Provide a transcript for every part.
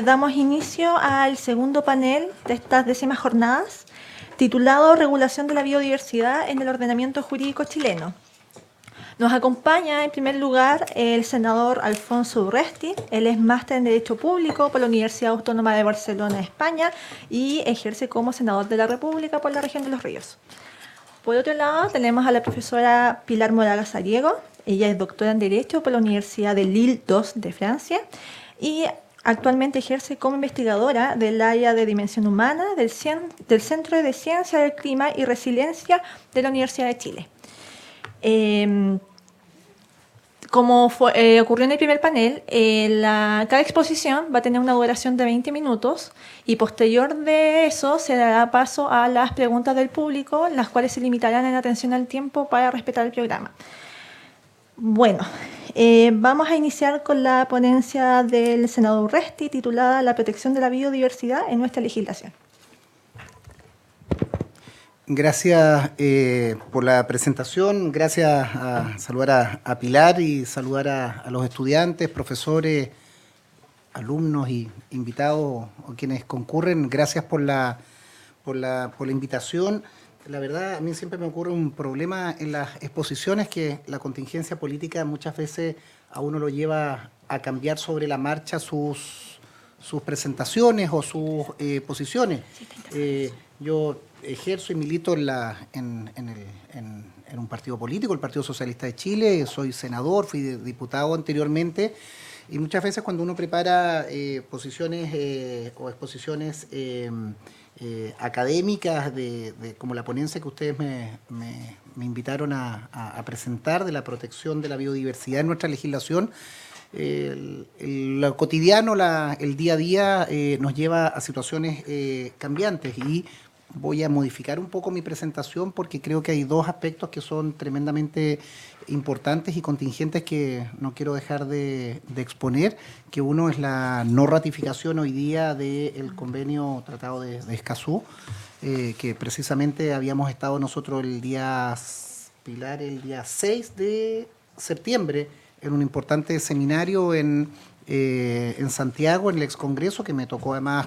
damos inicio al segundo panel de estas 10º jornadas, titulado Regulación de la biodiversidad en el ordenamiento jurídico chileno. Nos acompaña en primer lugar el senador Alfonso Urresti. Él es máster en Derecho Público por la Universidad Autónoma de Barcelona, España, y ejerce como senador de la República por la región de Los Ríos. Por otro lado, tenemos a la profesora Pilar Moragas Sariego. Ella es doctora en Derecho por la Universidad de Lille II de Francia y actualmente ejerce como investigadora del área de dimensión humana del Centro de Ciencia del Clima y Resiliencia de la Universidad de Chile. Como ocurrió en el primer panel, cada exposición va a tener una duración de 20 minutos y posterior de eso se dará paso a las preguntas del público, las cuales se limitarán en atención al tiempo para respetar el programa. Bueno, vamos a iniciar con la ponencia del senador Urresti titulada La protección de la biodiversidad en nuestra legislación. Gracias por la presentación, gracias a saludar a Pilar y saludar a los estudiantes, profesores, alumnos y invitados o quienes concurren. Gracias por la invitación. La verdad, a mí siempre me ocurre un problema en las exposiciones que la contingencia política muchas veces a uno lo lleva a cambiar sobre la marcha sus presentaciones o sus posiciones. Yo ejerzo y milito en un partido político, el Partido Socialista de Chile, soy senador, fui diputado anteriormente, y muchas veces cuando uno prepara posiciones o exposiciones académicas como la ponencia que ustedes me invitaron a presentar de la protección de la biodiversidad en nuestra legislación, lo cotidiano, el día a día nos lleva a situaciones cambiantes y voy a modificar un poco mi presentación porque creo que hay dos aspectos que son tremendamente importantes y contingentes que no quiero dejar de exponer, que uno es la no ratificación hoy día del convenio tratado de Escazú, que precisamente habíamos estado nosotros el día 6 de septiembre en un importante seminario en Santiago, en el excongreso, que me tocó además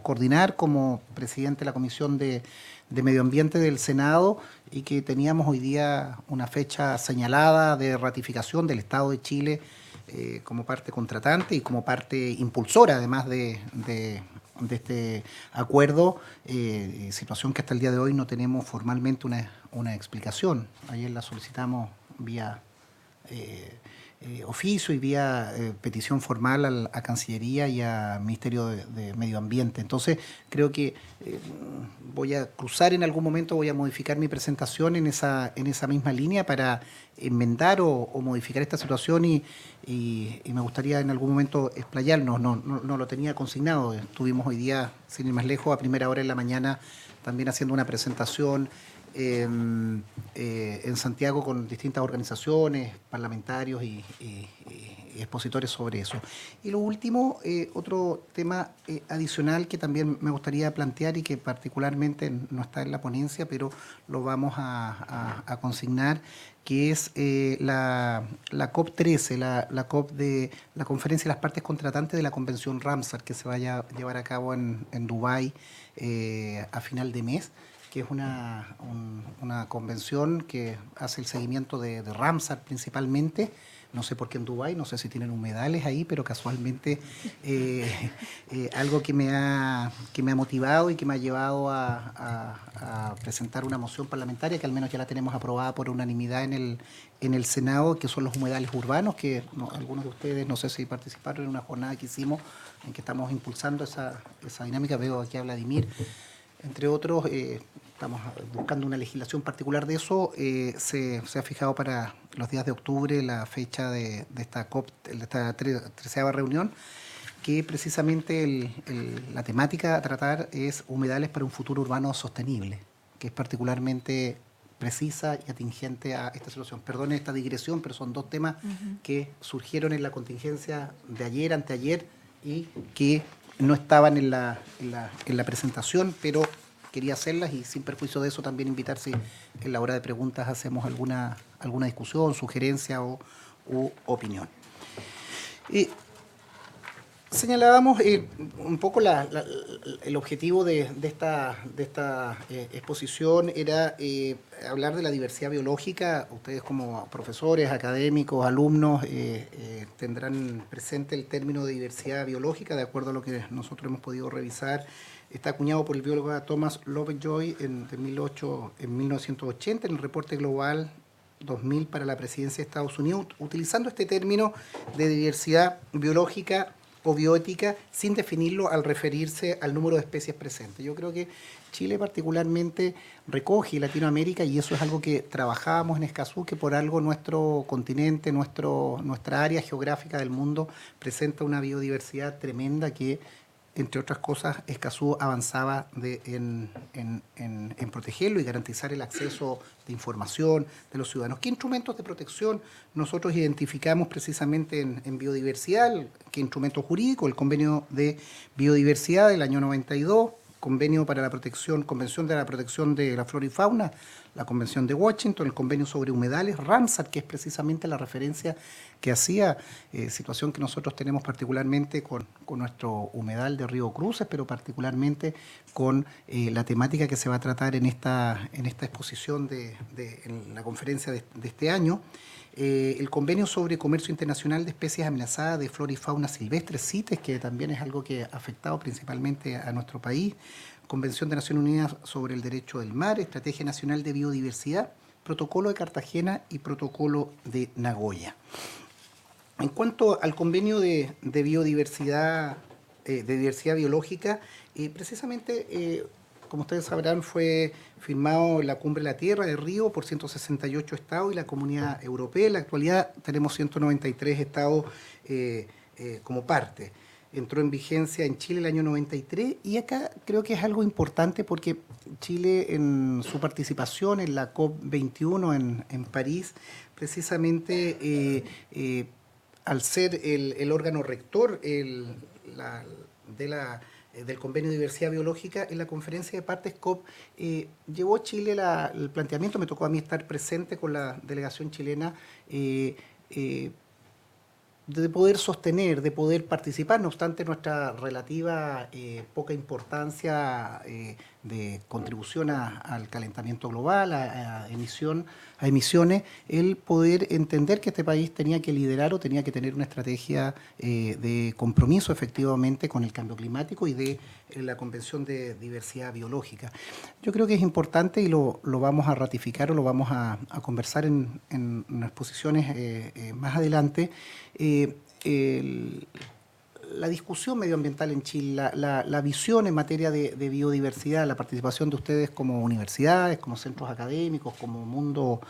coordinar como presidente de la Comisión de Medio Ambiente del Senado y que teníamos hoy día una fecha señalada de ratificación del Estado de Chile como parte contratante y como parte impulsora, además de este acuerdo, situación que hasta el día de hoy no tenemos formalmente una explicación. Ayer la solicitamos vía oficio y vía petición formal a Cancillería y al Ministerio de Medio Ambiente. Entonces, creo que voy a cruzar en algún momento, voy a modificar mi presentación en esa misma línea para enmendar o modificar esta situación y me gustaría en algún momento explayarnos. No lo tenía consignado. Estuvimos hoy día, sin ir más lejos, a primera hora de la mañana también haciendo una presentación en Santiago con distintas organizaciones, parlamentarios y expositores sobre eso. Y lo último, otro tema adicional que también me gustaría plantear y que particularmente no está en la ponencia, pero lo vamos a consignar, que es la COP13, la COP de la Conferencia de las Partes Contratantes de la Convención Ramsar, que se vaya a llevar a cabo en Dubái a final de mes, que es una convención que hace el seguimiento de Ramsar principalmente. No sé por qué en Dubái, no sé si tienen humedales ahí, pero casualmente algo que me ha motivado y que me ha llevado a presentar una moción parlamentaria, que al menos ya la tenemos aprobada por unanimidad en el Senado, que son los humedales urbanos, que algunos de ustedes, no sé si participaron en una jornada que hicimos, en que estamos impulsando esa dinámica. Veo aquí a Vladimir. Entre otros, estamos buscando una legislación particular de eso. Se ha fijado para los días de octubre la fecha de esta COP, de esta 13ª reunión, que precisamente la temática a tratar es humedales para un futuro urbano sostenible, que es particularmente precisa y atingente a esta situación. Perdone esta digresión, pero son dos temas que surgieron en la contingencia de ayer, anteayer, y que no estaban en la presentación, pero quería hacerlas y sin perjuicio de eso también invitar si en la hora de preguntas hacemos alguna discusión, sugerencia u opinión. Señalábamos un poco el objetivo de esta exposición era hablar de la diversidad biológica. Ustedes como profesores, académicos, alumnos tendrán presente el término de diversidad biológica, de acuerdo a lo que nosotros hemos podido revisar. Está acuñado por el biólogo Thomas Lovejoy en 1980 en el reporte global 2000 para la presidencia de Estados Unidos, utilizando este término de diversidad biológica o bioética sin definirlo al referirse al número de especies presentes. Yo creo que Chile particularmente recoge Latinoamérica y eso es algo que trabajábamos en Escazú, que por algo nuestro continente, nuestra área geográfica del mundo presenta una biodiversidad tremenda que, entre otras cosas, Escazú avanzaba en protegerlo y garantizar el acceso de información de los ciudadanos. ¿Qué instrumentos de protección nosotros identificamos precisamente en biodiversidad? ¿Qué instrumento jurídico? El Convenio de Biodiversidad del año 92, Convenio para la Protección, Convención de la Protección de la Flora y Fauna, la Convención de Washington, el Convenio sobre Humedales, Ramsar, que es precisamente la referencia que hacía, situación que nosotros tenemos particularmente con nuestro humedal de Río Cruces, pero particularmente con la temática que se va a tratar en esta exposición en la conferencia de este año. El convenio sobre comercio internacional de especies amenazadas de flora y fauna silvestre, CITES, que también es algo que ha afectado principalmente a nuestro país, Convención de Naciones Unidas sobre el Derecho del Mar, Estrategia Nacional de Biodiversidad, Protocolo de Cartagena y Protocolo de Nagoya. En cuanto al convenio de biodiversidad, de diversidad biológica, precisamente, como ustedes sabrán, fue firmado en la Cumbre de la Tierra de Río por 168 estados y la Comunidad Europea. En la actualidad tenemos 193 estados como parte. Entró en vigencia en Chile el año 93 y acá creo que es algo importante porque Chile en su participación en la COP21 en París, precisamente al ser el órgano rector del Convenio de Diversidad Biológica, en la conferencia de partes COP, llevó Chile el planteamiento, me tocó a mí estar presente con la delegación chilena, de poder sostener, de poder participar, no obstante nuestra relativa poca importancia de contribución al calentamiento global, a emisiones, el poder entender que este país tenía que liderar o tenía que tener una estrategia de compromiso efectivamente con el cambio climático y de la Convención de Diversidad Biológica. Yo creo que es importante y lo vamos a ratificar o lo vamos a conversar en exposiciones más adelante. La discusión medioambiental en Chile, la visión en materia de biodiversidad, la participación de ustedes como universidades, como centros académicos, como mundo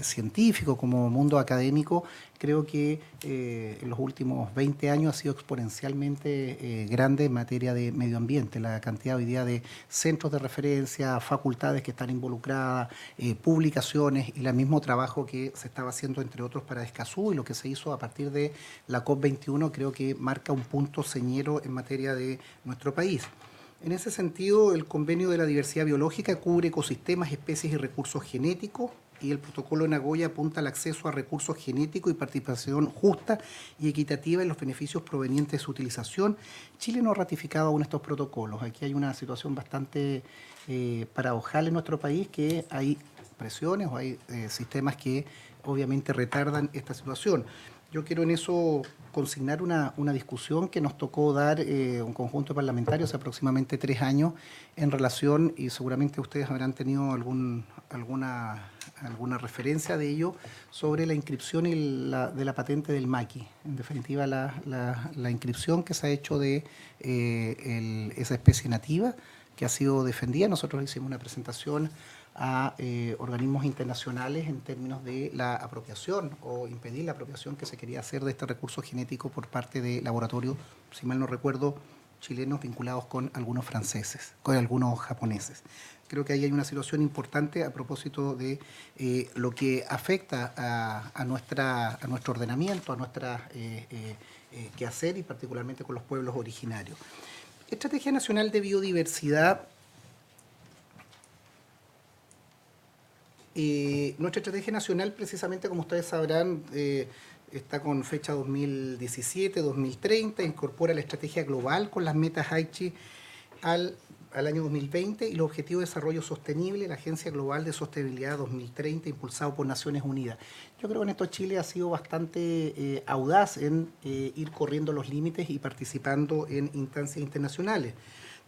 científico, como mundo académico, creo que en los últimos 20 años ha sido exponencialmente grande en materia de medio ambiente. La cantidad hoy día de centros de referencia, facultades que están involucradas, publicaciones y el mismo trabajo que se estaba haciendo, entre otros, para Escazú y lo que se hizo a partir de la COP21 creo que marca un punto señero en materia de nuestro país. En ese sentido, el Convenio de la Diversidad Biológica cubre ecosistemas, especies y recursos genéticos y el Protocolo de Nagoya apunta al acceso a recursos genéticos y participación justa y equitativa en los beneficios provenientes de su utilización. Chile no ha ratificado aún estos protocolos. Aquí hay una situación bastante paradojal en nuestro país, que hay presiones o hay sistemas que obviamente retardan esta situación. Yo quiero en eso consignar una discusión que nos tocó dar un conjunto de parlamentarios hace aproximadamente 3 años en relación, y seguramente ustedes habrán tenido alguna referencia de ello, sobre la inscripción de la patente del maqui. En definitiva, la inscripción que se ha hecho de esa especie nativa que ha sido defendida. Nosotros hicimos una presentación a organismos internacionales en términos de la apropiación o impedir la apropiación que se quería hacer de este recurso genético por parte de laboratorios, si mal no recuerdo, chilenos vinculados con algunos franceses, con algunos japoneses. Creo que ahí hay una situación importante a propósito de lo que afecta a nuestro ordenamiento, a nuestra quehacer y particularmente con los pueblos originarios. Estrategia Nacional de Biodiversidad. Nuestra estrategia nacional, precisamente como ustedes sabrán, está con fecha 2017-2030, incorpora la estrategia global con las metas Aichi al año 2020 y los objetivos de desarrollo sostenible, la Agencia Global de Sostenibilidad 2030, impulsado por Naciones Unidas. Yo creo que en esto Chile ha sido bastante audaz en ir corriendo los límites y participando en instancias internacionales.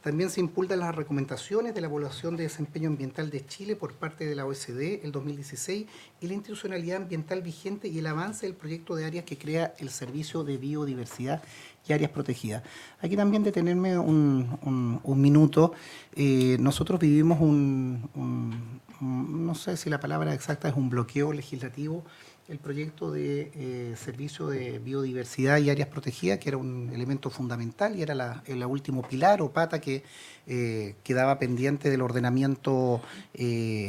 También se impulsan las recomendaciones de la Evaluación de Desempeño Ambiental de Chile por parte de la OECD el 2016 y la institucionalidad ambiental vigente y el avance del proyecto de áreas que crea el Servicio de Biodiversidad y Áreas Protegidas. Aquí también detenerme un minuto. Nosotros vivimos no sé si la palabra exacta es un bloqueo legislativo, el proyecto de servicio de biodiversidad y áreas protegidas, que era un elemento fundamental y era el último pilar o pata que quedaba pendiente del ordenamiento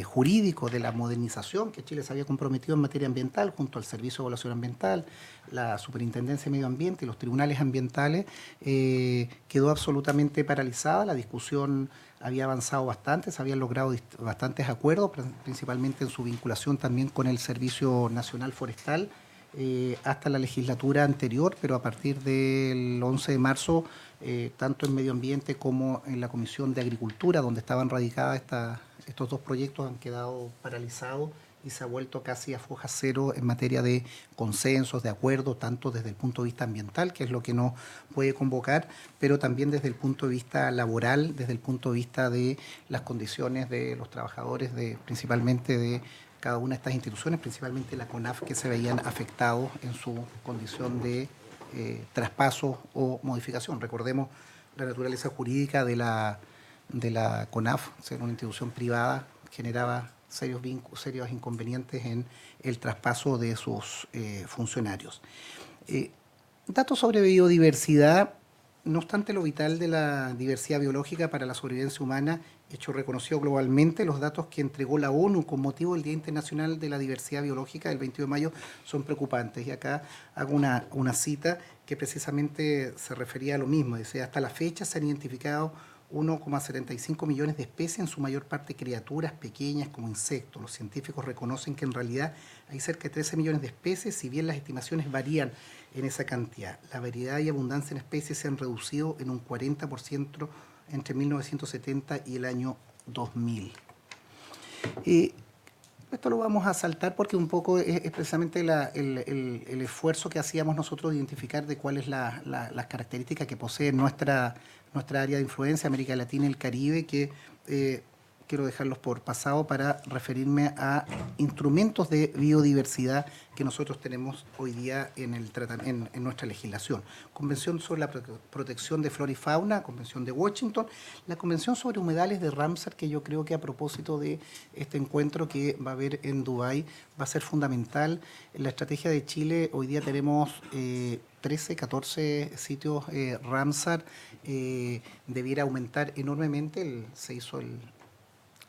jurídico, de la modernización que Chile se había comprometido en materia ambiental, junto al Servicio de Evaluación Ambiental, la Superintendencia de Medio Ambiente y los tribunales ambientales, quedó absolutamente paralizada. La discusión había avanzado bastante, se habían logrado bastantes acuerdos, principalmente en su vinculación también con el Servicio Nacional Forestal, hasta la legislatura anterior, pero a partir del 11 de marzo, tanto en Medio Ambiente como en la Comisión de Agricultura, donde estaban radicadas estos dos proyectos, han quedado paralizados y se ha vuelto casi a foja cero en materia de consensos, de acuerdos, tanto desde el punto de vista ambiental, que es lo que nos puede convocar, pero también desde el punto de vista laboral, desde el punto de vista de las condiciones de los trabajadores, principalmente de cada una de estas instituciones, principalmente la CONAF, que se veían afectados en su condición de traspaso o modificación. Recordemos la naturaleza jurídica de la CONAF, ser una institución privada, generaba serios inconvenientes en el traspaso de sus funcionarios. Datos sobre biodiversidad. No obstante lo vital de la diversidad biológica para la sobrevivencia humana, hecho reconocido globalmente, los datos que entregó la ONU con motivo del Día Internacional de la Diversidad Biológica del 22 de mayo son preocupantes. Y acá hago una cita que precisamente se refería a lo mismo. Dice, hasta la fecha se han identificado 1,75 millones de especies, en su mayor parte criaturas pequeñas como insectos. Los científicos reconocen que en realidad hay cerca de 13 millones de especies, si bien las estimaciones varían en esa cantidad. La variedad y abundancia en especies se han reducido en un 40% entre 1970 y el año 2000. Esto lo vamos a saltar porque un poco es precisamente el esfuerzo que hacíamos nosotros de identificar de cuáles las características que posee nuestra área de influencia, América Latina y el Caribe, que quiero dejarlos por pasado para referirme a instrumentos de biodiversidad que nosotros tenemos hoy día en nuestra legislación. Convención sobre la protección de flora y fauna, Convención de Washington, la Convención sobre humedales de Ramsar, que yo creo que a propósito de este encuentro que va a haber en Dubái va a ser fundamental. En la estrategia de Chile hoy día tenemos 13, 14 sitios Ramsar, debiera aumentar enormemente. Se hizo el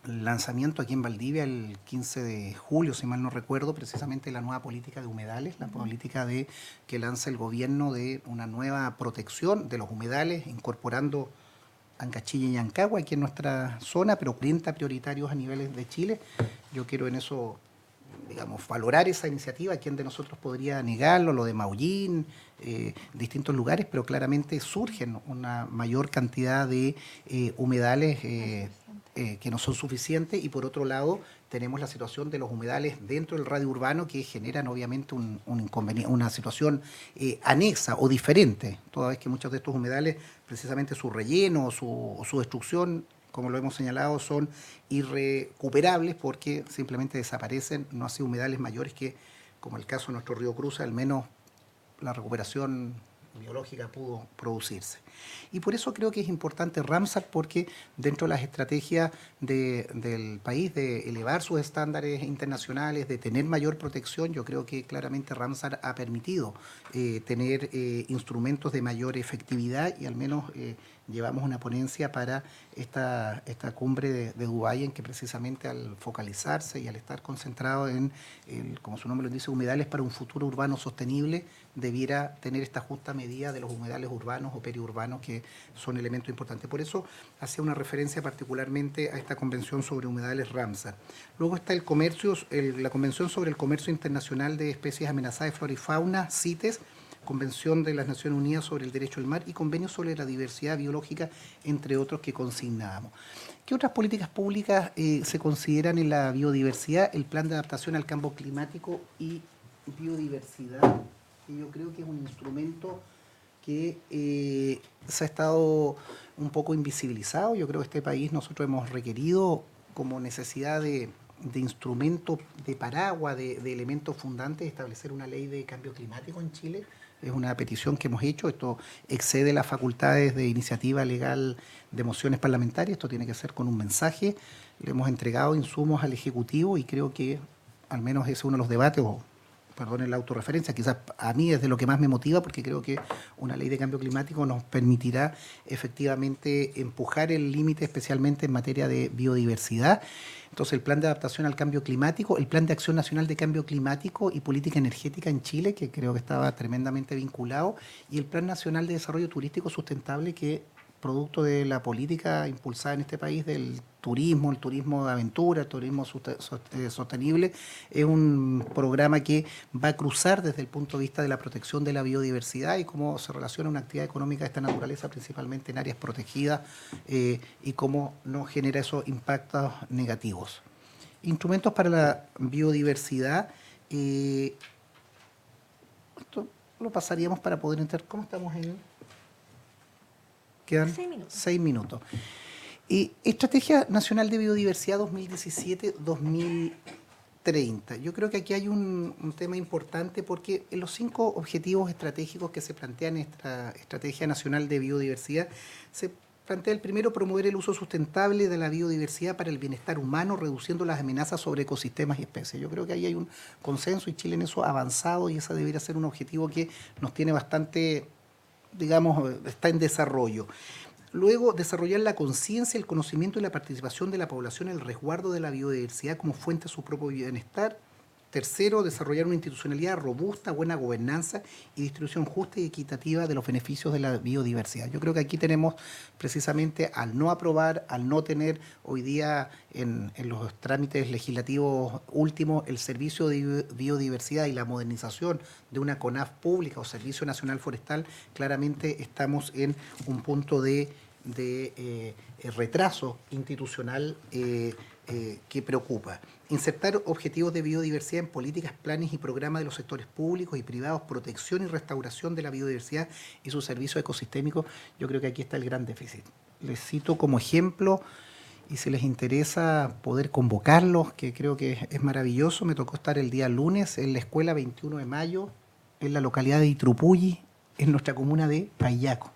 lanzamiento aquí en Valdivia el 15 de julio, si mal no recuerdo, precisamente la nueva política de humedales, la política que lanza el gobierno de una nueva protección de los humedales, incorporando Ancachilla y Ancagua aquí en nuestra zona, pero 30 prioritarios a niveles de Chile. Yo quiero en eso, digamos, valorar esa iniciativa. ¿Quién de nosotros podría negarlo? Lo de Maullín, distintos lugares, pero claramente surgen una mayor cantidad de humedales que no son suficientes, y por otro lado tenemos la situación de los humedales dentro del radio urbano que generan obviamente un inconveniente, una situación anexa o diferente, toda vez que muchos de estos humedales, precisamente su relleno o su destrucción, como lo hemos señalado, son irrecuperables porque simplemente desaparecen. No así humedales mayores que, como el caso de nuestro río Cruza, al menos la recuperación biológica pudo producirse. Y por eso creo que es importante Ramsar, porque dentro de las estrategias del país de elevar sus estándares internacionales, de tener mayor protección, yo creo que claramente Ramsar ha permitido tener instrumentos de mayor efectividad, y al menos llevamos una ponencia para esta cumbre de Dubái, en que precisamente al focalizarse y al estar concentrado en, como su nombre lo dice, humedales para un futuro urbano sostenible, debiera tener esta justa medida de los humedales urbanos o periurbanos urbanos que son elementos importantes. Por eso hacía una referencia particularmente a esta Convención sobre Humedales Ramsar. Luego está el comercio, la Convención sobre el Comercio Internacional de Especies Amenazadas de Flora y Fauna, CITES, Convención de las Naciones Unidas sobre el Derecho al Mar y Convenio sobre la Diversidad Biológica, entre otros que consignábamos. ¿Qué otras políticas públicas se consideran en la biodiversidad? El Plan de Adaptación al Cambio Climático y Biodiversidad, que yo creo que es un instrumento que se ha estado un poco invisibilizado. Yo creo que este país nosotros hemos requerido como necesidad de instrumento, de paraguas, de elementos fundantes, establecer una ley de cambio climático en Chile. Es una petición que hemos hecho, esto excede las facultades de iniciativa legal de mociones parlamentarias, esto tiene que ser con un mensaje. Le hemos entregado insumos al Ejecutivo y creo que al menos ese es uno de los debates, o perdonen la autorreferencia, quizás a mí es de lo que más me motiva, porque creo que una ley de cambio climático nos permitirá efectivamente empujar el límite, especialmente en materia de biodiversidad. Entonces, el Plan de Adaptación al Cambio Climático, el Plan de Acción Nacional de Cambio Climático y Política Energética en Chile, que creo que estaba tremendamente vinculado, y el Plan Nacional de Desarrollo Turístico Sustentable, que producto de la política impulsada en este país del turismo, el turismo de aventura, el turismo sostenible, es un programa que va a cruzar desde el punto de vista de la protección de la biodiversidad y cómo se relaciona una actividad económica de esta naturaleza, principalmente en áreas protegidas, y cómo no genera esos impactos negativos. Instrumentos para la biodiversidad, esto lo pasaríamos para poder entrar. ¿Cómo estamos en...? Quedan 6 minutos. Estrategia Nacional de Biodiversidad 2017-2030. Yo creo que aquí hay un tema importante porque en los 5 objetivos estratégicos que se plantean en esta Estrategia Nacional de Biodiversidad, se plantea el primero, promover el uso sustentable de la biodiversidad para el bienestar humano, reduciendo las amenazas sobre ecosistemas y especies. Yo creo que ahí hay un consenso y Chile en eso ha avanzado y ese debería ser un objetivo que nos tiene bastante, digamos, está en desarrollo. Luego, desarrollar la conciencia, el conocimiento y la participación de la población en el resguardo de la biodiversidad como fuente de su propio bienestar. Tercero, desarrollar una institucionalidad robusta, buena gobernanza y distribución justa y equitativa de los beneficios de la biodiversidad. Yo creo que aquí tenemos precisamente, al no aprobar, al no tener hoy día en los trámites legislativos últimos el servicio de biodiversidad y la modernización de una CONAF pública o Servicio Nacional Forestal, claramente estamos en un punto de retraso institucional que preocupa. Insertar objetivos de biodiversidad en políticas, planes y programas de los sectores públicos y privados, protección y restauración de la biodiversidad y sus servicios ecosistémicos. Yo creo que aquí está el gran déficit. Les cito como ejemplo, y si les interesa poder convocarlos, que creo que es maravilloso, me tocó estar el día lunes en la escuela 21 de mayo, en la localidad de Itrupulli, en nuestra comuna de Payaco.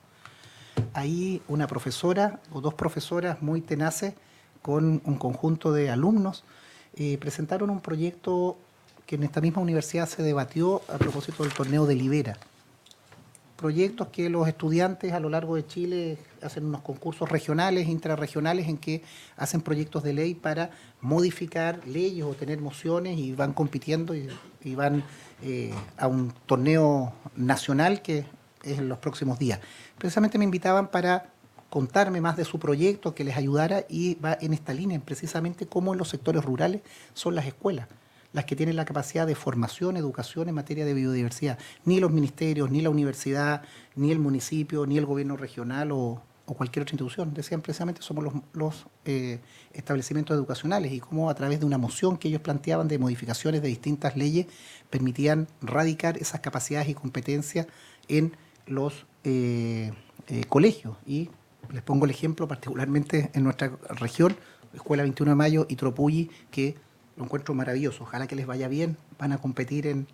Ahí una profesora o 2 profesoras muy tenaces con un conjunto de alumnos presentaron un proyecto que en esta misma universidad se debatió a propósito del torneo de Libera. Proyectos que los estudiantes a lo largo de Chile hacen unos concursos regionales, intrarregionales, en que hacen proyectos de ley para modificar leyes o tener mociones y van compitiendo y van a un torneo nacional que es en los próximos días. Precisamente me invitaban para contarme más de su proyecto, que les ayudara, y va en esta línea, precisamente cómo en los sectores rurales son las escuelas las que tienen la capacidad de formación, educación en materia de biodiversidad. Ni los ministerios, ni la universidad, ni el municipio, ni el gobierno regional o cualquier otra institución. Decían precisamente somos los establecimientos educacionales, y cómo a través de una moción que ellos planteaban de modificaciones de distintas leyes permitían radicar esas capacidades y competencias en los colegios. Y les pongo el ejemplo particularmente en nuestra región, Escuela 21 de Mayo y Tropulli, que lo encuentro maravilloso. Ojalá que les vaya bien. Van a competir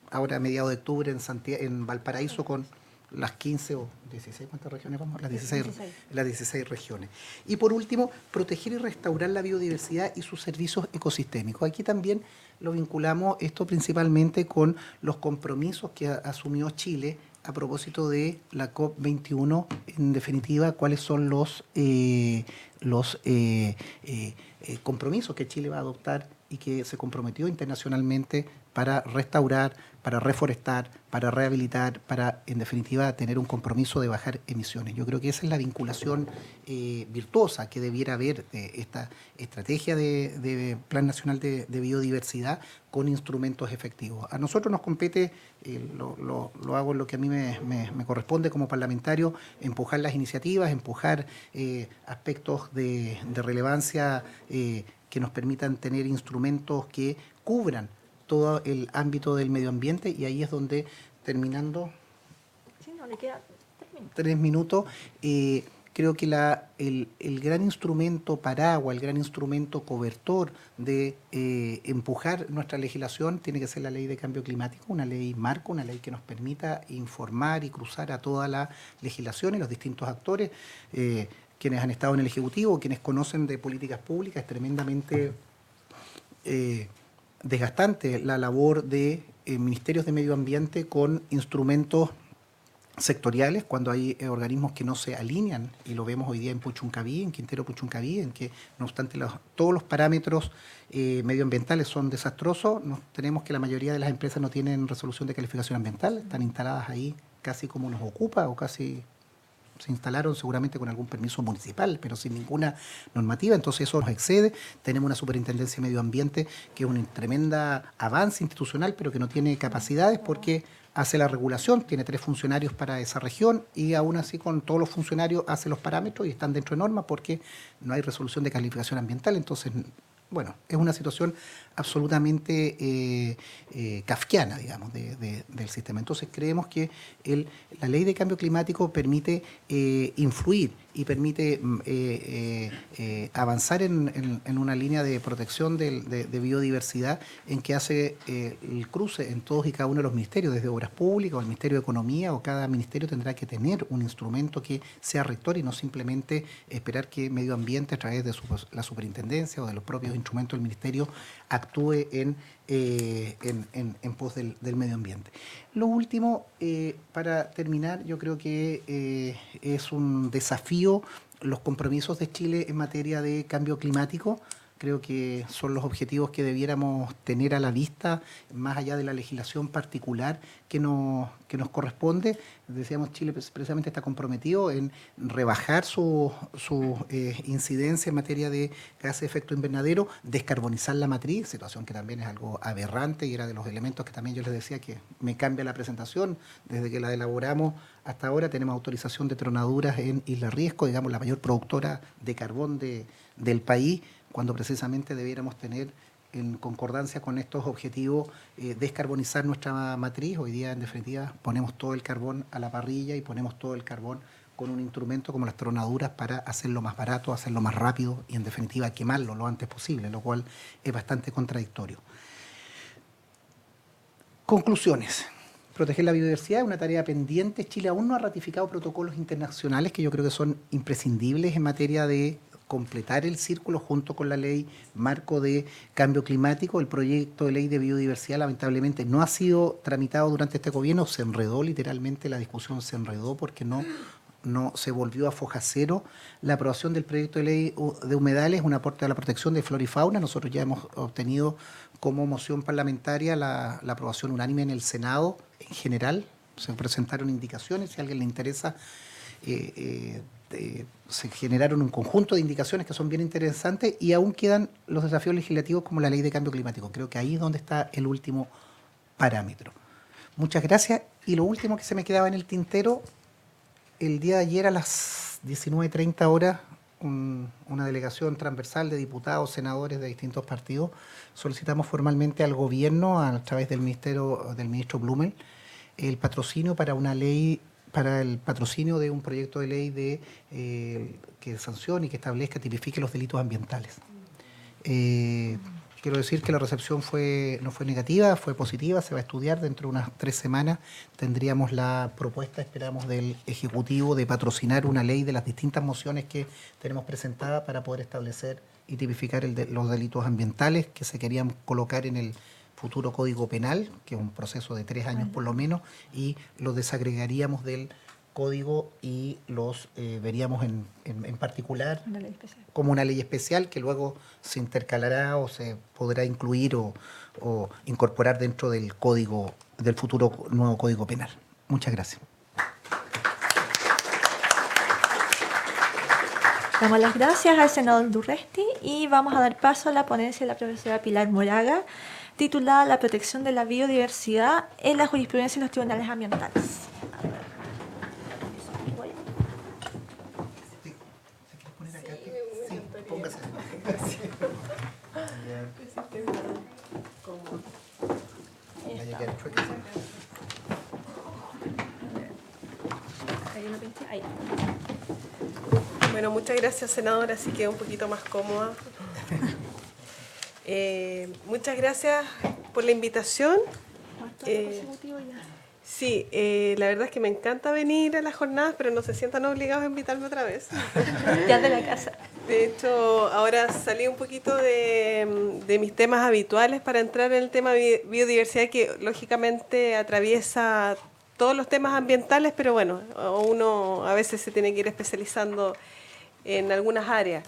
ahora a mediados de octubre en Valparaíso con las 15 o 16, ¿cuántas regiones vamos? Las 16. Las 16 regiones. Y por último, proteger y restaurar la biodiversidad y sus servicios ecosistémicos. Aquí también lo vinculamos esto principalmente con los compromisos que asumió Chile a propósito de la COP21, en definitiva, cuáles son los compromisos que Chile va a adoptar y que se comprometió internacionalmente para restaurar, para reforestar, para rehabilitar, para, en definitiva, tener un compromiso de bajar emisiones. Yo creo que esa es la vinculación virtuosa que debiera haber de esta estrategia de Plan Nacional de Biodiversidad con instrumentos efectivos. A nosotros nos compete, lo hago en lo que a mí me corresponde como parlamentario, empujar las iniciativas, empujar aspectos de relevancia que nos permitan tener instrumentos que cubran todo el ámbito del medio ambiente, y ahí es donde, terminando, Sí, no, le queda 3 minutos, creo que el gran instrumento paraguas, el gran instrumento cobertor de empujar nuestra legislación tiene que ser la ley de cambio climático, una ley marco, una ley que nos permita informar y cruzar a toda la legislación y los distintos actores. Quienes han estado en el Ejecutivo, quienes conocen de políticas públicas, es tremendamente desgastante la labor de ministerios de medio ambiente con instrumentos sectoriales, cuando hay organismos que no se alinean, y lo vemos hoy día en Puchuncaví, en Quintero Puchuncaví, en que no obstante todos los parámetros medioambientales son desastrosos. Tenemos que la mayoría de las empresas no tienen resolución de calificación ambiental, están instaladas ahí casi como nos ocupa, o casi se instalaron seguramente con algún permiso municipal, pero sin ninguna normativa, entonces eso nos excede. Tenemos una superintendencia de medio ambiente que es un tremenda avance institucional, pero que no tiene capacidades porque hace la regulación, tiene 3 funcionarios para esa región, y aún así con todos los funcionarios hace los parámetros y están dentro de normas porque no hay resolución de calificación ambiental. Entonces, bueno, es una situación absolutamente kafkiana, digamos, del sistema. Entonces creemos que la ley de cambio climático permite influir y permite avanzar en una línea de protección de biodiversidad, en que hace el cruce en todos y cada uno de los ministerios, desde Obras Públicas o el Ministerio de Economía, o cada ministerio tendrá que tener un instrumento que sea rector y no simplemente esperar que Medio Ambiente, a través de la superintendencia o de los propios instrumentos del ministerio, actúe en pos del medio ambiente. Lo último, para terminar, yo creo que es un desafío los compromisos de Chile en materia de cambio climático. Creo que son los objetivos que debiéramos tener a la vista, más allá de la legislación particular que nos corresponde. Decíamos, Chile precisamente está comprometido en rebajar su incidencia en materia de gases de efecto invernadero, descarbonizar la matriz, situación que también es algo aberrante y era de los elementos que también yo les decía que me cambia la presentación. Desde que la elaboramos hasta ahora tenemos autorización de tronaduras en Isla Riesco, digamos la mayor productora de carbón del país, cuando precisamente debiéramos tener, en concordancia con estos objetivos, descarbonizar nuestra matriz. Hoy día, en definitiva, ponemos todo el carbón a la parrilla y ponemos todo el carbón con un instrumento como las tronaduras para hacerlo más barato, hacerlo más rápido y, en definitiva, quemarlo lo antes posible, lo cual es bastante contradictorio. Conclusiones. Proteger la biodiversidad es una tarea pendiente. Chile aún no ha ratificado protocolos internacionales que yo creo que son imprescindibles en materia de completar el círculo junto con la ley marco de cambio climático. El proyecto de ley de biodiversidad lamentablemente no ha sido tramitado durante este gobierno, se enredó literalmente, la discusión se enredó porque no se volvió a foja cero. La aprobación del proyecto de ley de humedales es un aporte a la protección de flora y fauna. Nosotros ya hemos obtenido como moción parlamentaria la aprobación unánime en el Senado en general. Se presentaron indicaciones, si a alguien le interesa, se generaron un conjunto de indicaciones que son bien interesantes, y aún quedan los desafíos legislativos como la ley de cambio climático. Creo que ahí es donde está el último parámetro. Muchas gracias. Y lo último que se me quedaba en el tintero, el día de ayer a las 19:30 horas, una delegación transversal de diputados, senadores de distintos partidos, solicitamos formalmente al gobierno, a través del ministro Blumel, el patrocinio para una ley, para el patrocinio de un proyecto de ley que sancione y que establezca, tipifique los delitos ambientales. Quiero decir que la recepción no fue negativa, fue positiva, se va a estudiar dentro de unas 3 semanas. Tendríamos la propuesta, esperamos, del Ejecutivo de patrocinar una ley de las distintas mociones que tenemos presentadas para poder establecer y tipificar los delitos ambientales que se querían colocar en el futuro Código Penal, que es un proceso de 3 años por lo menos, y lo desagregaríamos del código y los veríamos en particular Una ley especial. como una ley especial que luego se intercalará o se podrá incluir o incorporar dentro del código, del futuro nuevo Código Penal. Muchas gracias. Damos las gracias al senador Durresti y vamos a dar paso a la ponencia de la profesora Pilar Moraga, titulada La protección de la biodiversidad en la jurisprudencia de los tribunales ambientales. Bueno, muchas gracias, senadora, así que un poquito más cómoda. Muchas gracias por la invitación. Sí, la verdad es que me encanta venir a las jornadas, pero no se sientan obligados a invitarme otra vez. Ya de la casa. De hecho, ahora salí un poquito de mis temas habituales para entrar en el tema biodiversidad, que lógicamente atraviesa todos los temas ambientales, pero bueno, uno a veces se tiene que ir especializando en algunas áreas.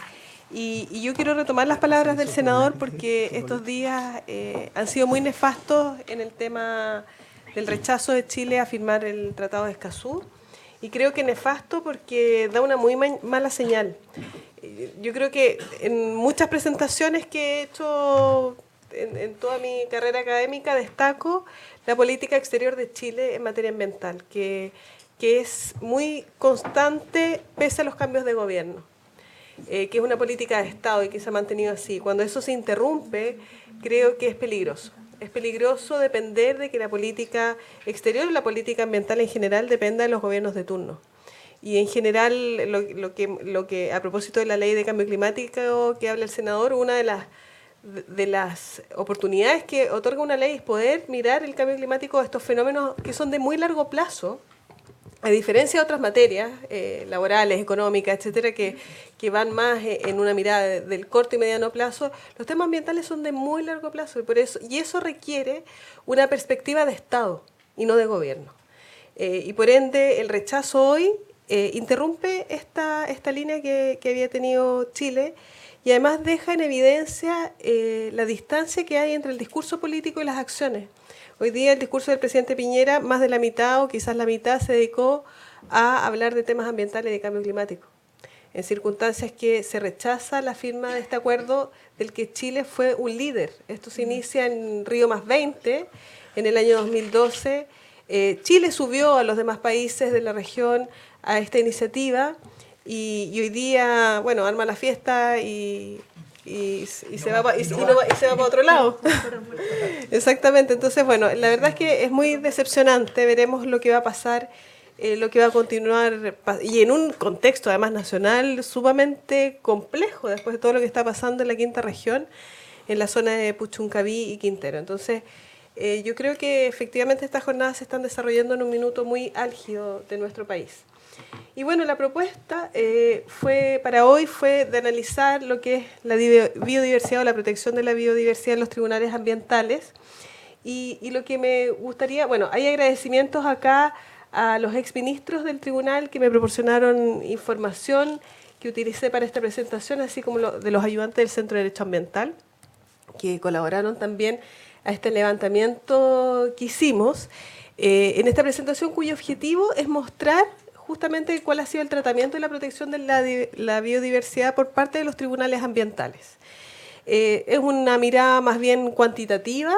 Y yo quiero retomar las palabras del senador porque estos días han sido muy nefastos en el tema del rechazo de Chile a firmar el Tratado de Escazú. Y creo que nefasto porque da una muy mala señal. Yo creo que en muchas presentaciones que he hecho en toda mi carrera académica destaco la política exterior de Chile en materia ambiental, que es muy constante pese a los cambios de gobierno, que es una política de Estado y que se ha mantenido así. Cuando eso se interrumpe, creo que es peligroso. Es peligroso depender de que la política exterior o la política ambiental en general dependa de los gobiernos de turno. Y en general, lo que a propósito de la ley de cambio climático que habla el senador, una de las oportunidades que otorga una ley es poder mirar el cambio climático, estos fenómenos que son de muy largo plazo, a diferencia de otras materias laborales, económicas, etcétera, que van más en una mirada del corto y mediano plazo. Los temas ambientales son de muy largo plazo y eso requiere una perspectiva de Estado y no de gobierno. Y por ende, el rechazo hoy interrumpe esta línea que había tenido Chile y además deja en evidencia la distancia que hay entre el discurso político y las acciones. Hoy día el discurso del presidente Piñera, más de la mitad o quizás la mitad, se dedicó a hablar de temas ambientales y de cambio climático, en circunstancias que se rechaza la firma de este acuerdo del que Chile fue un líder. Esto se inicia en Río +20, en el año 2012. Chile subió a los demás países de la región a esta iniciativa y hoy día, bueno, arma la fiesta y se va para otro lado. Exactamente. Entonces, bueno, la verdad es que es muy decepcionante. Veremos lo que va a pasar, lo que va a continuar, y en un contexto además nacional sumamente complejo después de todo lo que está pasando en la quinta región, en la zona de Puchuncaví y Quintero. Entonces, yo creo que efectivamente estas jornadas se están desarrollando en un minuto muy álgido de nuestro país. Y bueno, la propuesta para hoy fue de analizar lo que es la biodiversidad o la protección de la biodiversidad en los tribunales ambientales. Y lo que me gustaría, bueno, hay agradecimientos acá a los exministros del tribunal que me proporcionaron información que utilicé para esta presentación, así como de los ayudantes del Centro de Derecho Ambiental, que colaboraron también a este levantamiento que hicimos en esta presentación, cuyo objetivo es mostrar justamente cuál ha sido el tratamiento y la protección de la biodiversidad por parte de los tribunales ambientales. Es una mirada más bien cuantitativa,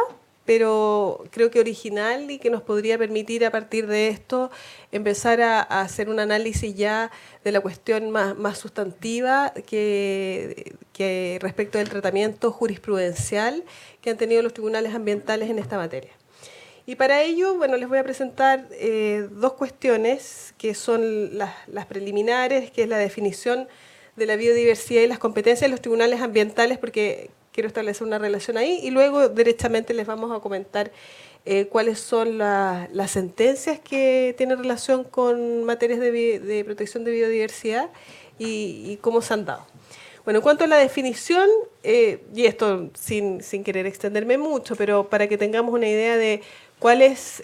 pero creo que original y que nos podría permitir a partir de esto empezar a hacer un análisis ya de la cuestión más sustantiva que respecto del tratamiento jurisprudencial que han tenido los tribunales ambientales en esta materia. Y para ello, bueno, les voy a presentar dos cuestiones que son las preliminares, que es la definición de la biodiversidad y las competencias de los tribunales ambientales, porque quiero establecer una relación ahí, y luego derechamente les vamos a comentar cuáles son las sentencias que tienen relación con materias de protección de biodiversidad y cómo se han dado. Bueno, en cuanto a la definición, y esto sin querer extenderme mucho, pero para que tengamos una idea de cuáles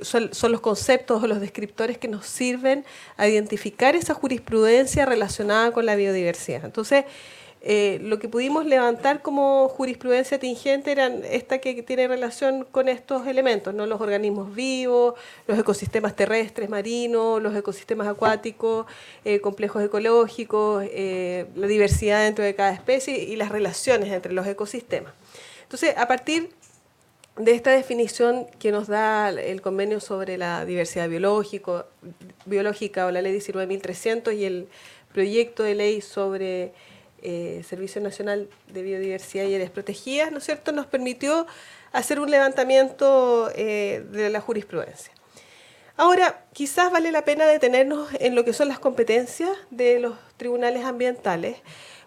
son los conceptos o los descriptores que nos sirven a identificar esa jurisprudencia relacionada con la biodiversidad. Entonces, lo que pudimos levantar como jurisprudencia tingente eran esta que tiene relación con estos elementos, ¿no? Los organismos vivos, los ecosistemas terrestres, marinos, los ecosistemas acuáticos, complejos ecológicos, la diversidad dentro de cada especie y las relaciones entre los ecosistemas. Entonces, a partir de esta definición que nos da el convenio sobre la diversidad biológica o la ley 19.300 y el proyecto de ley sobre Servicio Nacional de Biodiversidad y Áreas Protegidas, ¿no es cierto?, nos permitió hacer un levantamiento de la jurisprudencia. Ahora, quizás vale la pena detenernos en lo que son las competencias de los tribunales ambientales,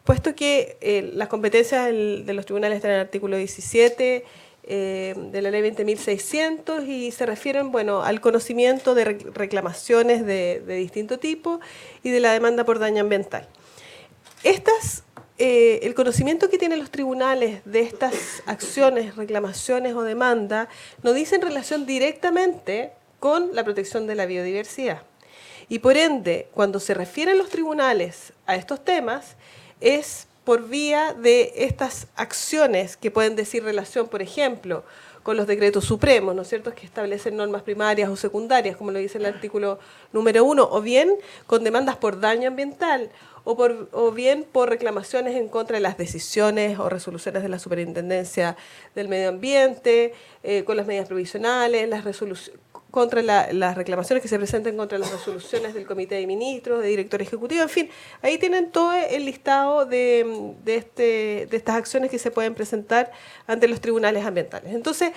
puesto que las competencias de los tribunales están en el artículo 17 de la ley 20.600 y se refieren, bueno, al conocimiento de reclamaciones de distinto tipo y de la demanda por daño ambiental. El conocimiento que tienen los tribunales de estas acciones, reclamaciones o demandas no dicen relación directamente con la protección de la biodiversidad. Y por ende, cuando se refieren los tribunales a estos temas, es por vía de estas acciones que pueden decir relación, por ejemplo, con los decretos supremos, ¿no es cierto?, que establecen normas primarias o secundarias, como lo dice el artículo número 1, o bien con demandas por daño ambiental, o bien por reclamaciones en contra de las decisiones o resoluciones de la Superintendencia del Medio Ambiente, con las medidas provisionales, contra las reclamaciones que se presenten contra las resoluciones del Comité de Ministros, de Director Ejecutivo, en fin, ahí tienen todo el listado de estas acciones que se pueden presentar ante los tribunales ambientales. Entonces,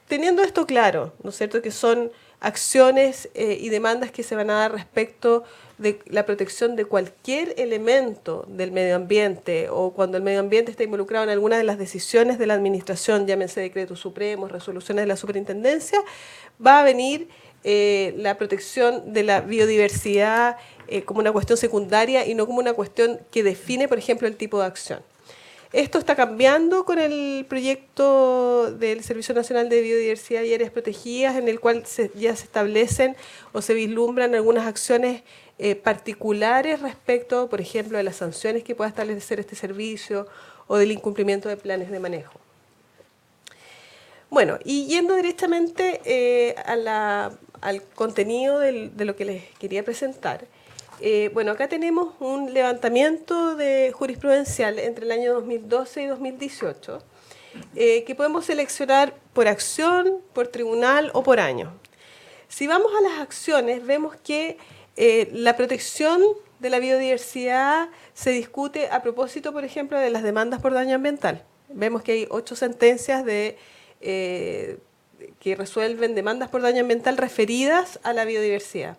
teniendo esto claro, ¿no es cierto?, que son acciones y demandas que se van a dar respecto de la protección de cualquier elemento del medio ambiente o cuando el medio ambiente está involucrado en alguna de las decisiones de la administración, llámense decretos supremos, resoluciones de la superintendencia, va a venir la protección de la biodiversidad como una cuestión secundaria y no como una cuestión que define, por ejemplo, el tipo de acción. Esto está cambiando con el proyecto del Servicio Nacional de Biodiversidad y Áreas Protegidas, en el cual ya se establecen o se vislumbran algunas acciones particulares respecto, por ejemplo, de las sanciones que pueda establecer este servicio o del incumplimiento de planes de manejo. Bueno, y yendo directamente al contenido de lo que les quería presentar, bueno, acá tenemos un levantamiento de jurisprudencial entre el año 2012 y 2018 que podemos seleccionar por acción, por tribunal o por año. Si vamos a las acciones, vemos que la protección de la biodiversidad se discute a propósito, por ejemplo, de las demandas por daño ambiental. Vemos que hay 8 sentencias que resuelven demandas por daño ambiental referidas a la biodiversidad.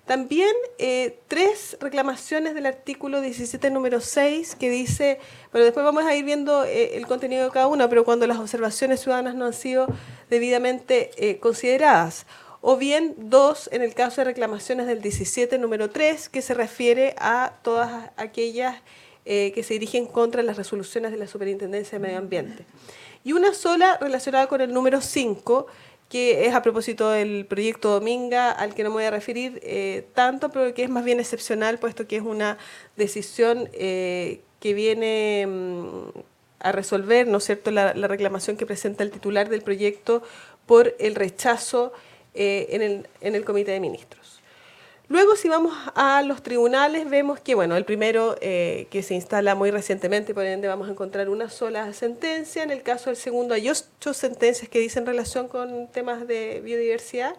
También 3 reclamaciones del artículo 17, número 6, que dice, bueno, después vamos a ir viendo el contenido de cada una, pero cuando las observaciones ciudadanas no han sido debidamente consideradas. O bien 2 en el caso de reclamaciones del 17, número 3, que se refiere a todas aquellas que se dirigen contra las resoluciones de la Superintendencia de Medio Ambiente. Y una sola relacionada con el número 5, que es a propósito del proyecto Dominga, al que no me voy a referir tanto, pero que es más bien excepcional, puesto que es una decisión que viene a resolver, ¿no es cierto?, la reclamación que presenta el titular del proyecto por el rechazo en el Comité de Ministros. Luego, si vamos a los tribunales, vemos que, bueno, el primero que se instala muy recientemente, por ende vamos a encontrar una sola sentencia. En el caso del segundo hay 8 sentencias que dicen relación con temas de biodiversidad.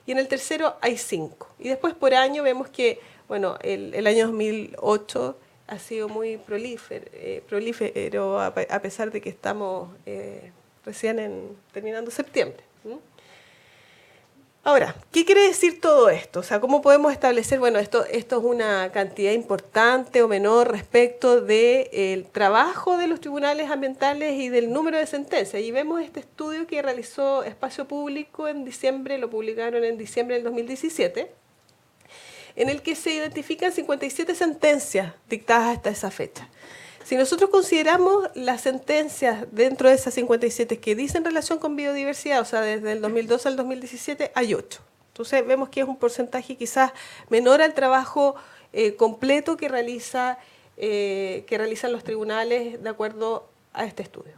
Y en el tercero hay 5. Y después por año vemos que, bueno, el año 2008 ha sido muy prolífero a pesar de que estamos recién terminando septiembre. Ahora, ¿qué quiere decir todo esto? O sea, ¿cómo podemos establecer, bueno, esto es una cantidad importante o menor respecto del trabajo de los tribunales ambientales y del número de sentencias? Y vemos este estudio que realizó Espacio Público en diciembre, lo publicaron en diciembre del 2017, en el que se identifican 57 sentencias dictadas hasta esa fecha. Si nosotros consideramos las sentencias dentro de esas 57 que dicen relación con biodiversidad, o sea, desde el 2012 al 2017, hay 8. Entonces vemos que es un porcentaje quizás menor al trabajo completo que realizan los tribunales de acuerdo a este estudio.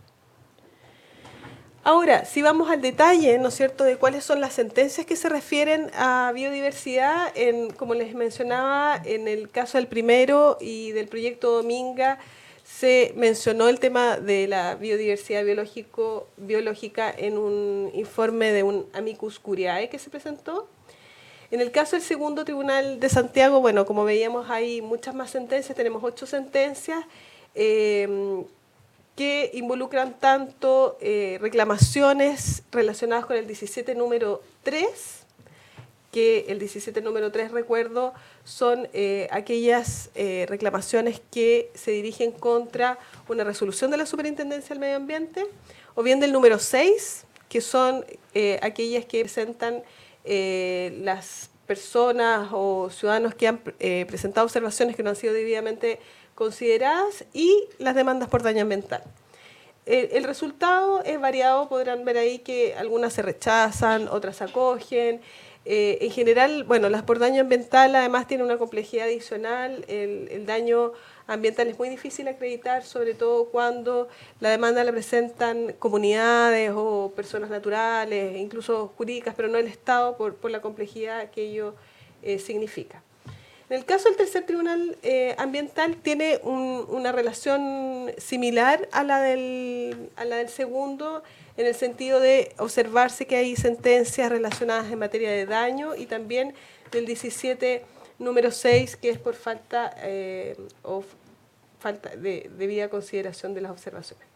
Ahora, si vamos al detalle, ¿no es cierto?, de cuáles son las sentencias que se refieren a biodiversidad, como les mencionaba, en el caso del primero y del proyecto Dominga, se mencionó el tema de la biodiversidad biológica en un informe de un amicus curiae que se presentó. En el caso del segundo tribunal de Santiago, bueno, como veíamos hay muchas más sentencias, tenemos 8 sentencias que involucran tanto reclamaciones relacionadas con el 17 número 3, que el 17 número 3, recuerdo, son aquellas reclamaciones que se dirigen contra una resolución de la Superintendencia del Medio Ambiente, o bien del número 6, que son aquellas que presentan las personas o ciudadanos que han presentado observaciones que no han sido debidamente consideradas, y las demandas por daño ambiental. El resultado es variado, podrán ver ahí que algunas se rechazan, otras se acogen. En general, bueno, las por daño ambiental además tienen una complejidad adicional. El daño ambiental es muy difícil acreditar, sobre todo cuando la demanda la presentan comunidades o personas naturales, incluso jurídicas, pero no el Estado, por la complejidad que ello significa. En el caso del tercer tribunal ambiental tiene una relación similar a la del segundo, en el sentido de observarse que hay sentencias relacionadas en materia de daño, y también del 17 número 6, que es por falta de debida consideración de las observaciones.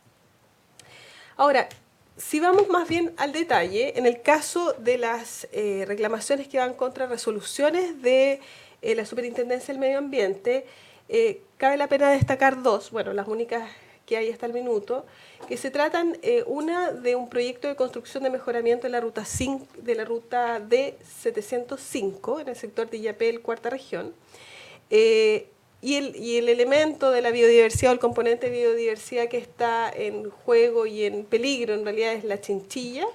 Ahora, si vamos más bien al detalle, en el caso de las reclamaciones que van contra resoluciones de la Superintendencia del Medio Ambiente, cabe la pena destacar 2, bueno, las únicas que hay hasta el minuto, que se tratan, una de un proyecto de construcción de mejoramiento de la ruta D705 en el sector de Illapel, cuarta región, y el elemento de la biodiversidad, o el componente de biodiversidad que está en juego y en peligro en realidad es la chinchilla.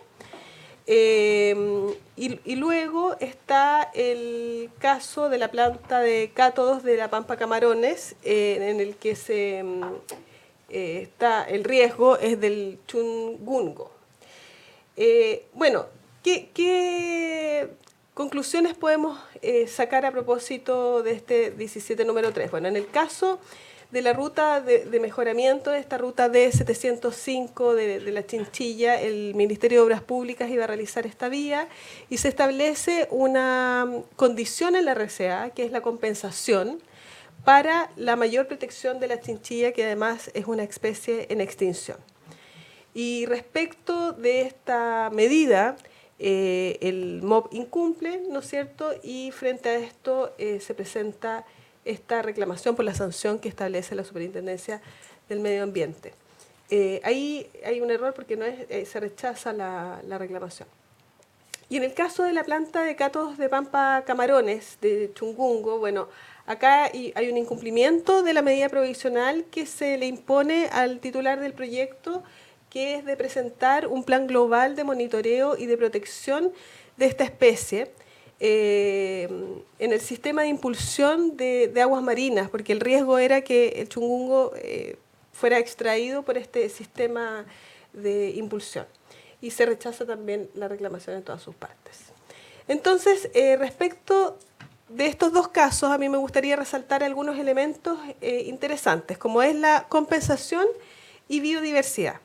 Y luego está el caso de la planta de cátodos de la Pampa Camarones, en el que está el riesgo es del chungungo. Bueno, ¿qué conclusiones podemos sacar a propósito de este 17 número 3? Bueno, en el caso de la ruta de mejoramiento de esta ruta D705 de la Chinchilla, el Ministerio de Obras Públicas iba a realizar esta vía y se establece una condición en la RCA, que es la compensación para la mayor protección de la chinchilla, que además es una especie en extinción. Y respecto de esta medida, el MOB incumple, ¿no es cierto?, y frente a esto se presenta esta reclamación por la sanción que establece la Superintendencia del Medio Ambiente. Ahí hay un error porque no se rechaza la reclamación. Y en el caso de la planta de cátodos de Pampa Camarones, de Chungungo, bueno, acá hay un incumplimiento de la medida provisional que se le impone al titular del proyecto, que es de presentar un plan global de monitoreo y de protección de esta especie en el sistema de impulsión de aguas marinas, porque el riesgo era que el chungungo fuera extraído por este sistema de impulsión. Y se rechaza también la reclamación en todas sus partes. Entonces, respecto de estos dos casos, a mí me gustaría resaltar algunos elementos interesantes, como es la compensación y biodiversidad.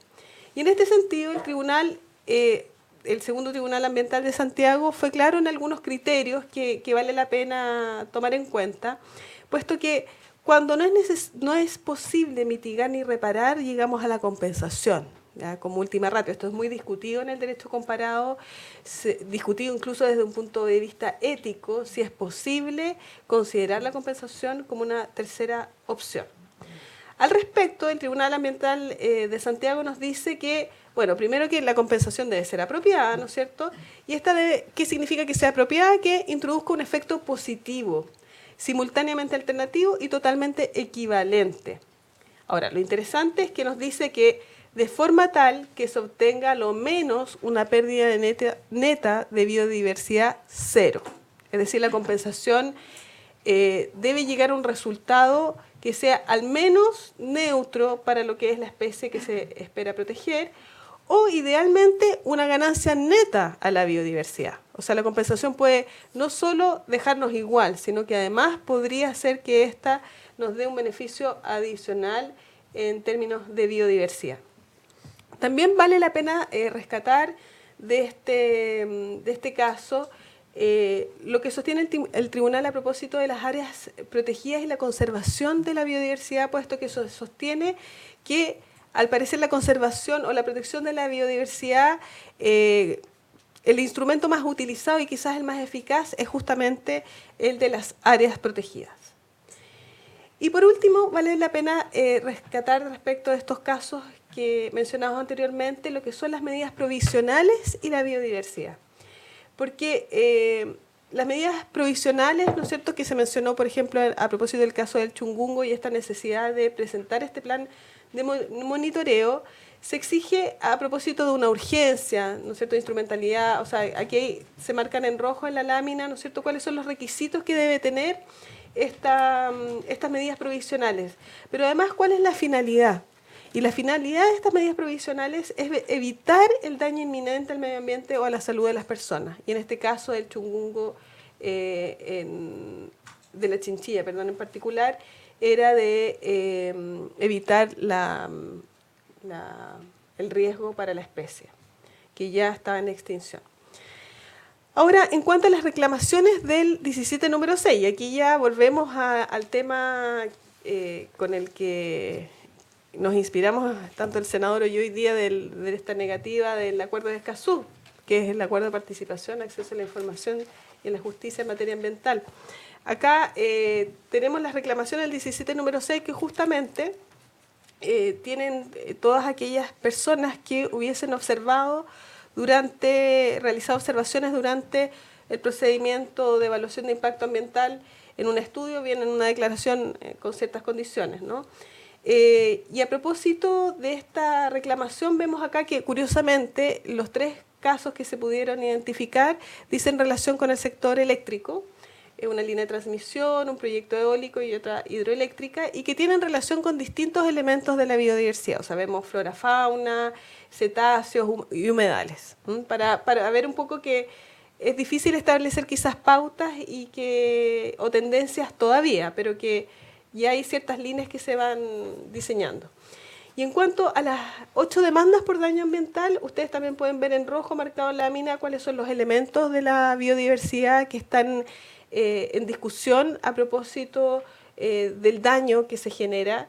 Y en este sentido, el segundo Tribunal Ambiental de Santiago fue claro en algunos criterios que vale la pena tomar en cuenta, puesto que cuando no es posible mitigar ni reparar, llegamos a la compensación, ¿ya?, como última ratio. Esto es muy discutido en el derecho comparado, discutido incluso desde un punto de vista ético, si es posible considerar la compensación como una tercera opción. Al respecto, el Tribunal Ambiental de Santiago nos dice que, bueno, primero que la compensación debe ser apropiada, ¿no es cierto? Y ¿qué significa que sea apropiada? Que introduzca un efecto positivo, simultáneamente alternativo y totalmente equivalente. Ahora, lo interesante es que nos dice que de forma tal que se obtenga lo menos una pérdida neta de biodiversidad cero. Es decir, la compensación debe llegar a un resultado que sea al menos neutro para lo que es la especie que se espera proteger, o idealmente una ganancia neta a la biodiversidad. O sea, la compensación puede no solo dejarnos igual, sino que además podría hacer que ésta nos dé un beneficio adicional en términos de biodiversidad. También vale la pena rescatar de este caso lo que sostiene el tribunal a propósito de las áreas protegidas y la conservación de la biodiversidad, puesto que eso sostiene que al parecer la conservación o la protección de la biodiversidad, el instrumento más utilizado y quizás el más eficaz es justamente el de las áreas protegidas. Y por último, vale la pena rescatar respecto de estos casos que mencionamos anteriormente, lo que son las medidas provisionales y la biodiversidad. Porque las medidas provisionales, ¿no es cierto?, que se mencionó, por ejemplo, a propósito del caso del Chungungo y esta necesidad de presentar este plan de monitoreo, se exige a propósito de una urgencia, ¿no es cierto?, de instrumentalidad. O sea, aquí se marcan en rojo en la lámina, ¿no es cierto?, cuáles son los requisitos que debe tener estas medidas provisionales. Pero además, ¿cuál es la finalidad? Y la finalidad de estas medidas provisionales es evitar el daño inminente al medio ambiente o a la salud de las personas. Y en este caso del Chungungo, de la chinchilla, perdón, en particular, era de evitar el riesgo para la especie, que ya estaba en extinción. Ahora, en cuanto a las reclamaciones del 17 número 6, aquí ya volvemos al tema con el que nos inspiramos tanto el senador y hoy día de esta negativa del acuerdo de Escazú, que es el acuerdo de participación, acceso a la información y a la justicia en materia ambiental. Acá tenemos las reclamaciones del 17 número 6 que justamente tienen todas aquellas personas que hubiesen realizado observaciones durante el procedimiento de evaluación de impacto ambiental en un estudio, bien en una declaración con ciertas condiciones, ¿no? Y a propósito de esta reclamación, vemos acá que curiosamente los 3 casos que se pudieron identificar dicen relación con el sector eléctrico, una línea de transmisión, un proyecto eólico y otra hidroeléctrica, y que tienen relación con distintos elementos de la biodiversidad. O sea, vemos flora, fauna, cetáceos y humedales. Para ver un poco que es difícil establecer quizás pautas o tendencias todavía, pero que ya hay ciertas líneas que se van diseñando. Y en cuanto a las 8 demandas por daño ambiental, ustedes también pueden ver en rojo marcado en la lámina cuáles son los elementos de la biodiversidad que están en discusión a propósito del daño que se genera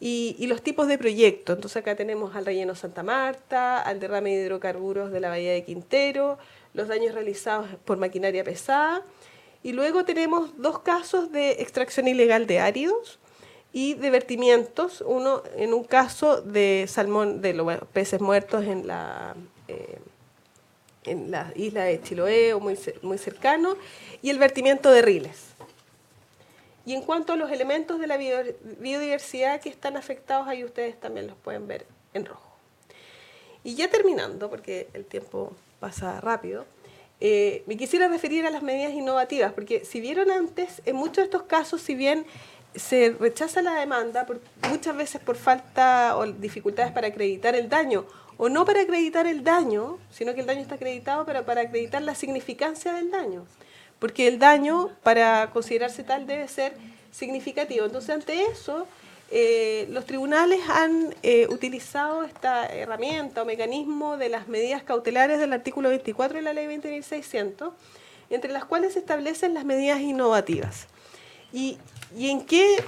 y los tipos de proyectos. Entonces acá tenemos al relleno Santa Marta, al derrame de hidrocarburos de la bahía de Quintero, los daños realizados por maquinaria pesada, y luego tenemos 2 casos de extracción ilegal de áridos y de vertimientos, uno en un caso de salmón, de los peces muertos en la isla de Chiloé, o muy cercano, y el vertimiento de riles. Y en cuanto a los elementos de la biodiversidad que están afectados, ahí ustedes también los pueden ver en rojo. Y ya terminando, porque el tiempo pasa rápido, me quisiera referir a las medidas innovativas, porque si vieron antes, en muchos de estos casos, si bien se rechaza la demanda, muchas veces por falta o dificultades para acreditar el daño, o no para acreditar el daño, sino que el daño está acreditado, pero para acreditar la significancia del daño. Porque el daño, para considerarse tal, debe ser significativo. Entonces, ante eso, los tribunales han utilizado esta herramienta o mecanismo de las medidas cautelares del artículo 24 de la ley 20.600, entre las cuales se establecen las medidas innovativas. ¿Y en qué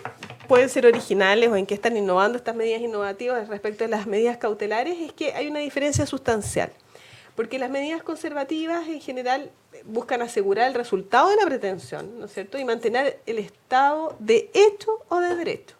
pueden ser originales o en qué están innovando estas medidas innovativas respecto a las medidas cautelares? Es que hay una diferencia sustancial, porque las medidas conservativas en general buscan asegurar el resultado de la pretensión, ¿no es cierto?, y mantener el estado de hecho o de derecho.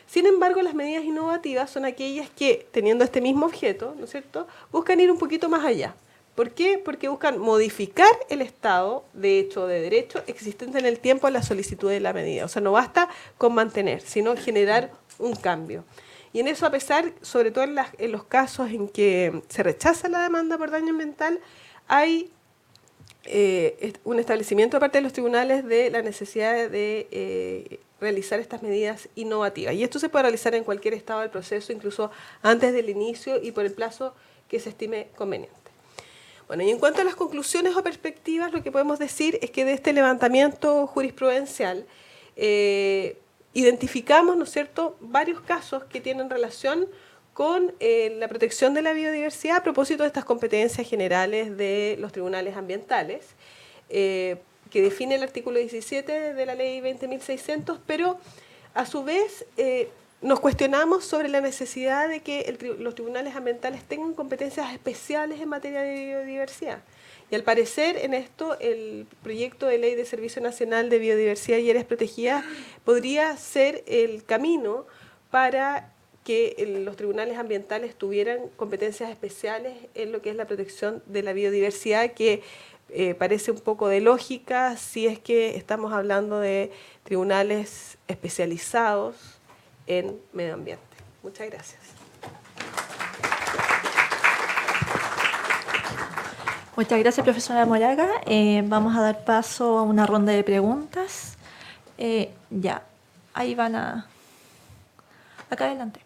Sin embargo, las medidas innovativas son aquellas que, teniendo este mismo objeto, ¿no es cierto?, buscan ir un poquito más allá. ¿Por qué? Porque buscan modificar el estado de hecho o de derecho existente en el tiempo a la solicitud de la medida. O sea, no basta con mantener, sino generar un cambio. Y en eso, a pesar, sobre todo en los casos en que se rechaza la demanda por daño ambiental, hay un establecimiento de parte de los tribunales de la necesidad de realizar estas medidas innovativas. Y esto se puede realizar en cualquier estado del proceso, incluso antes del inicio y por el plazo que se estime conveniente. Bueno, y en cuanto a las conclusiones o perspectivas, lo que podemos decir es que de este levantamiento jurisprudencial identificamos, ¿no es cierto?, varios casos que tienen relación con la protección de la biodiversidad a propósito de estas competencias generales de los tribunales ambientales, que define el artículo 17 de la ley 20.600, pero a su vez nos cuestionamos sobre la necesidad de que los tribunales ambientales tengan competencias especiales en materia de biodiversidad. Y al parecer en esto el proyecto de ley de Servicio Nacional de Biodiversidad y Áreas Protegidas podría ser el camino para que los tribunales ambientales tuvieran competencias especiales en lo que es la protección de la biodiversidad, que parece un poco de lógica si es que estamos hablando de tribunales especializados en medio ambiente. Muchas gracias. Muchas gracias, profesora Moraga. Vamos a dar paso a una ronda de preguntas. Ya, ahí van a... Acá adelante.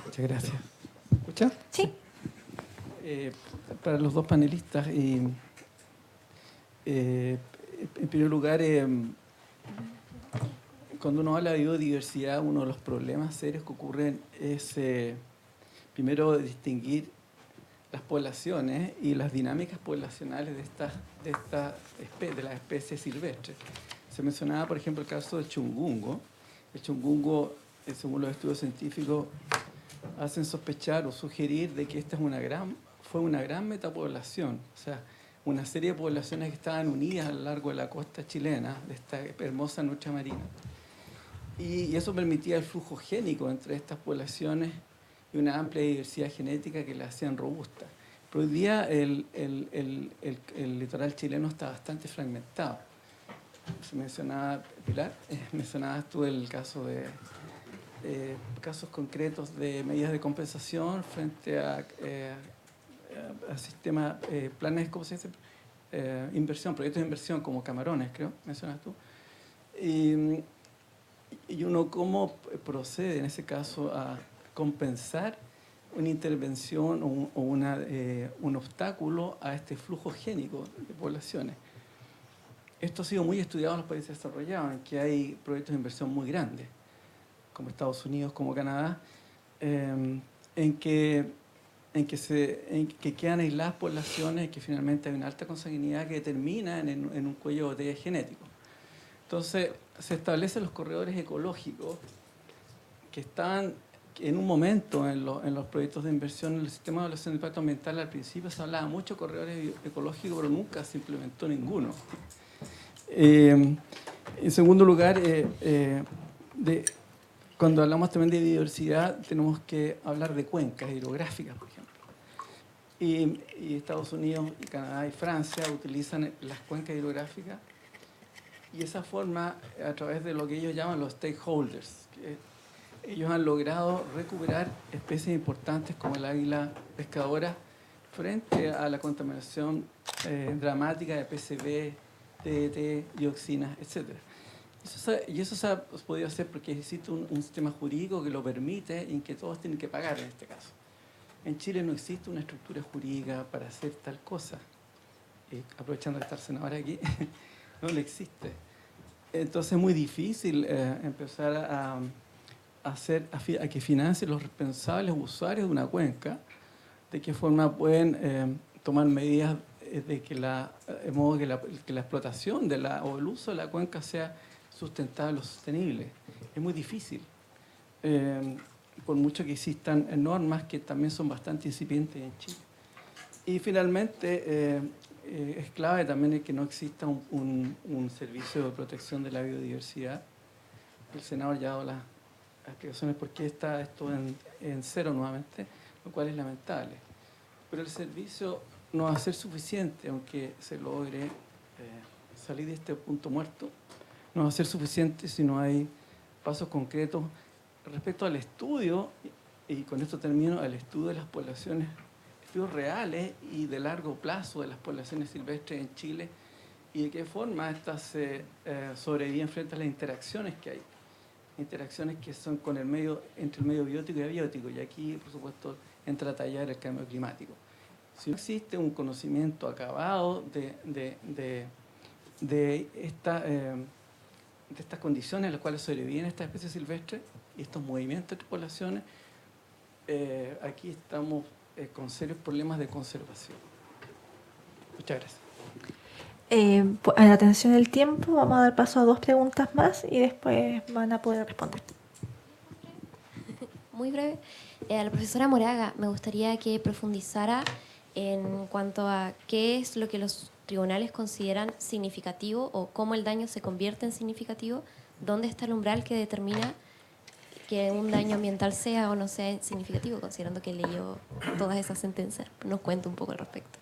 Muchas gracias. ¿Me escucha? Sí. Para los dos panelistas, en primer lugar, cuando uno habla de biodiversidad, uno de los problemas serios que ocurren es, primero, distinguir las poblaciones y las dinámicas poblacionales de las especies silvestres. Se mencionaba, por ejemplo, el caso del chungungo. El chungungo, según los estudios científicos, hacen sospechar o sugerir de que esta fue una gran metapoblación, o sea, una serie de poblaciones que estaban unidas a lo largo de la costa chilena, de esta hermosa nutria marina. Y eso permitía el flujo génico entre estas poblaciones y una amplia diversidad genética que la hacían robusta. Pero hoy día el litoral chileno está bastante fragmentado. Se mencionaba, Pilar, mencionabas tú el caso de casos concretos de medidas de compensación frente a sistemas, planes, ¿cómo se dice? Inversión, proyectos de inversión como Camarones, creo, mencionas tú. Y uno, ¿cómo procede en ese caso a compensar una intervención o un obstáculo a este flujo génico de poblaciones? Esto ha sido muy estudiado en los países desarrollados, en que hay proyectos de inversión muy grandes, como Estados Unidos, como Canadá, en que quedan aisladas poblaciones y que finalmente hay una alta consanguinidad que termina en un cuello de botella genético. Entonces, se establecen los corredores ecológicos que estaban en un momento en los proyectos de inversión en el sistema de evaluación de impacto ambiental. Al principio se hablaba mucho de corredores ecológicos, pero nunca se implementó ninguno. En segundo lugar, cuando hablamos también de biodiversidad, tenemos que hablar de cuencas hidrográficas, por ejemplo. Y Estados Unidos, y Canadá y Francia utilizan las cuencas hidrográficas, y esa forma, a través de lo que ellos llaman los stakeholders, que ellos han logrado recuperar especies importantes como el águila pescadora frente a la contaminación dramática de PCB, DDT, dioxinas, etc. Y eso se ha podido hacer porque existe un sistema jurídico que lo permite y en que todos tienen que pagar en este caso. En Chile no existe una estructura jurídica para hacer tal cosa. Aprovechando de estar senadora aquí, no le existe. Entonces es muy difícil empezar a que financien los responsables usuarios de una cuenca, de qué forma pueden tomar medidas de modo que la explotación o el uso de la cuenca sea sustentable o sostenible. Es muy difícil, por mucho que existan normas que también son bastante incipientes en Chile. Y finalmente, es clave también que no exista un servicio de protección de la biodiversidad. El senador ya ha dado las explicaciones por qué está esto en cero nuevamente, lo cual es lamentable. Pero el servicio no va a ser suficiente, aunque se logre salir de este punto muerto no va a ser suficiente si no hay pasos concretos respecto al estudio, y con esto termino, al estudio de las poblaciones, estudios reales y de largo plazo de las poblaciones silvestres en Chile y de qué forma estas sobreviven frente a las interacciones que hay. Interacciones que son con el medio, entre el medio biótico y abiótico, y aquí, por supuesto, entra a tallar el cambio climático. Si no existe un conocimiento acabado de estas condiciones en las cuales sobreviven estas especies silvestres y estos movimientos entre poblaciones, aquí estamos con serios problemas de conservación. Muchas gracias. En atención al tiempo, vamos a dar paso a 2 preguntas más y después van a poder responder. Muy breve. A la profesora Moraga, me gustaría que profundizara en cuanto a qué es lo que los tribunales consideran significativo o cómo el daño se convierte en significativo, dónde está el umbral que determina que un daño ambiental sea o no sea significativo, considerando que leyó todas esas sentencias. Nos cuenta un poco al respecto.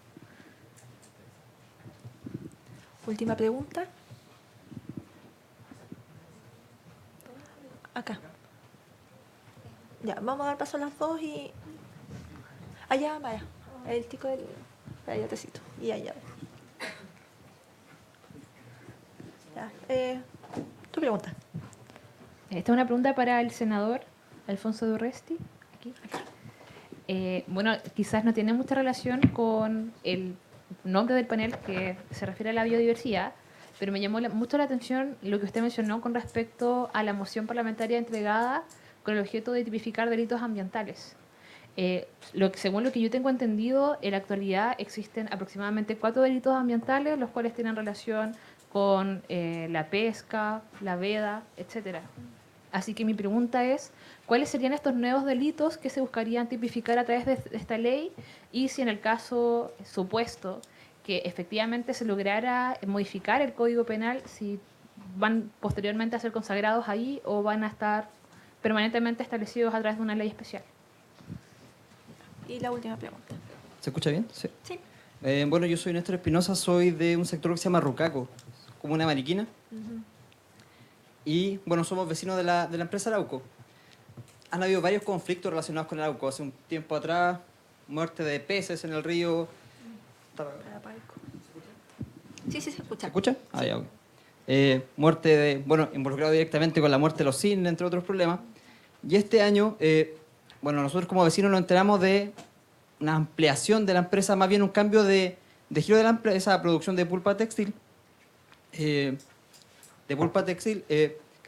Última pregunta. Acá. Ya, vamos a dar paso a las 2 y... Allá, vaya. El tico del... Allá tecito. Y allá. Ya, tu pregunta. Esta es una pregunta para el senador Alfonso de Urresti. Aquí. Bueno, quizás no tiene mucha relación con el nombre del panel que se refiere a la biodiversidad, pero me llamó mucho la atención lo que usted mencionó con respecto a la moción parlamentaria entregada con el objeto de tipificar delitos ambientales. Según lo que yo tengo entendido, en la actualidad existen aproximadamente 4 delitos ambientales, los cuales tienen relación con la pesca, la veda, etcétera. Así que mi pregunta es, ¿cuáles serían estos nuevos delitos que se buscarían tipificar a través de esta ley? Y si en el caso supuesto que efectivamente se lograra modificar el Código Penal, si van posteriormente a ser consagrados ahí o van a estar permanentemente establecidos a través de una ley especial. Y la última pregunta. ¿Se escucha bien? Sí. Sí. Bueno, yo soy Néstor Espinosa, soy de un sector que se llama Rucaco, como una mariquina. Y bueno, somos vecinos de la empresa Arauco. Han habido varios conflictos relacionados con Arauco. Hace un tiempo atrás, muerte de peces en el río. Sí, se escucha. ¿Se escucha? Ah, ya, ok. Muerte involucrado directamente con la muerte de los cisnes, entre otros problemas. Y este año, bueno, nosotros como vecinos nos enteramos de una ampliación de la empresa, más bien un cambio de giro de la empresa a producción de pulpa textil. Que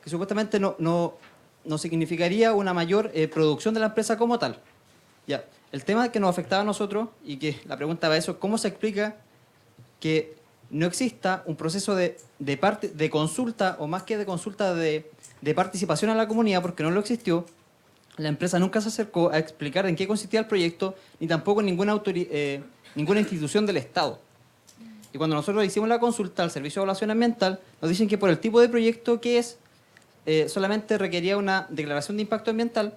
supuestamente no significaría una mayor producción de la empresa como tal. Ya. El tema que nos afectaba a nosotros, y que la pregunta va a eso, ¿cómo se explica que no exista un proceso de consulta, o más que de consulta, de participación a la comunidad, porque no lo existió? La empresa nunca se acercó a explicar en qué consistía el proyecto, ni tampoco ninguna institución del Estado. Y cuando nosotros hicimos la consulta al Servicio de Evaluación Ambiental, nos dicen que por el tipo de proyecto que es, solamente requería una declaración de impacto ambiental,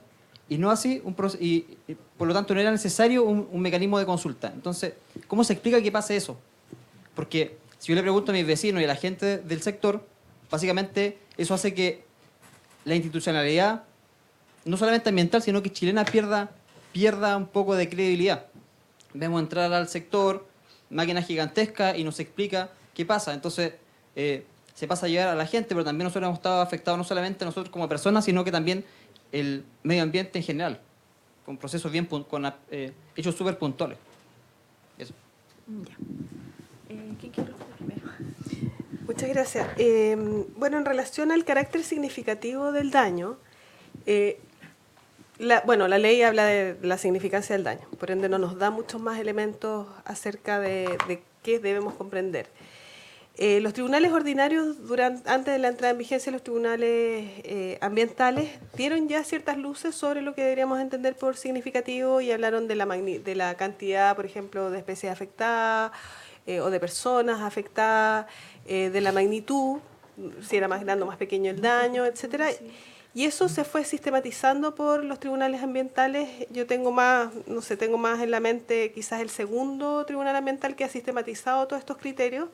y no así, y por lo tanto no era necesario un mecanismo de consulta. Entonces, ¿cómo se explica que pase eso? Porque si yo le pregunto a mis vecinos y a la gente del sector, básicamente eso hace que la institucionalidad, no solamente ambiental, sino que chilena, pierda un poco de credibilidad. Vemos entrar al sector máquinas gigantescas y nos explica qué pasa. Entonces, se pasa a llegar a la gente, pero también nosotros hemos estado afectados no solamente nosotros como personas, sino que también el medio ambiente en general, con procesos hechos súper puntuales. Eso. Ya. ¿Quién quiere responder primero? Muchas gracias. Bueno, en relación al carácter significativo del daño, la ley habla de la significancia del daño, por ende no nos da muchos más elementos acerca de qué debemos comprender. Los tribunales ordinarios, antes de la entrada en vigencia de los tribunales ambientales, dieron ya ciertas luces sobre lo que deberíamos entender por significativo y hablaron de la cantidad, por ejemplo, de especies afectadas o de personas afectadas, de la magnitud, si era más grande o más pequeño el daño, etcétera. Y eso se fue sistematizando por los tribunales ambientales. Yo tengo más en la mente quizás el segundo tribunal ambiental que ha sistematizado todos estos criterios.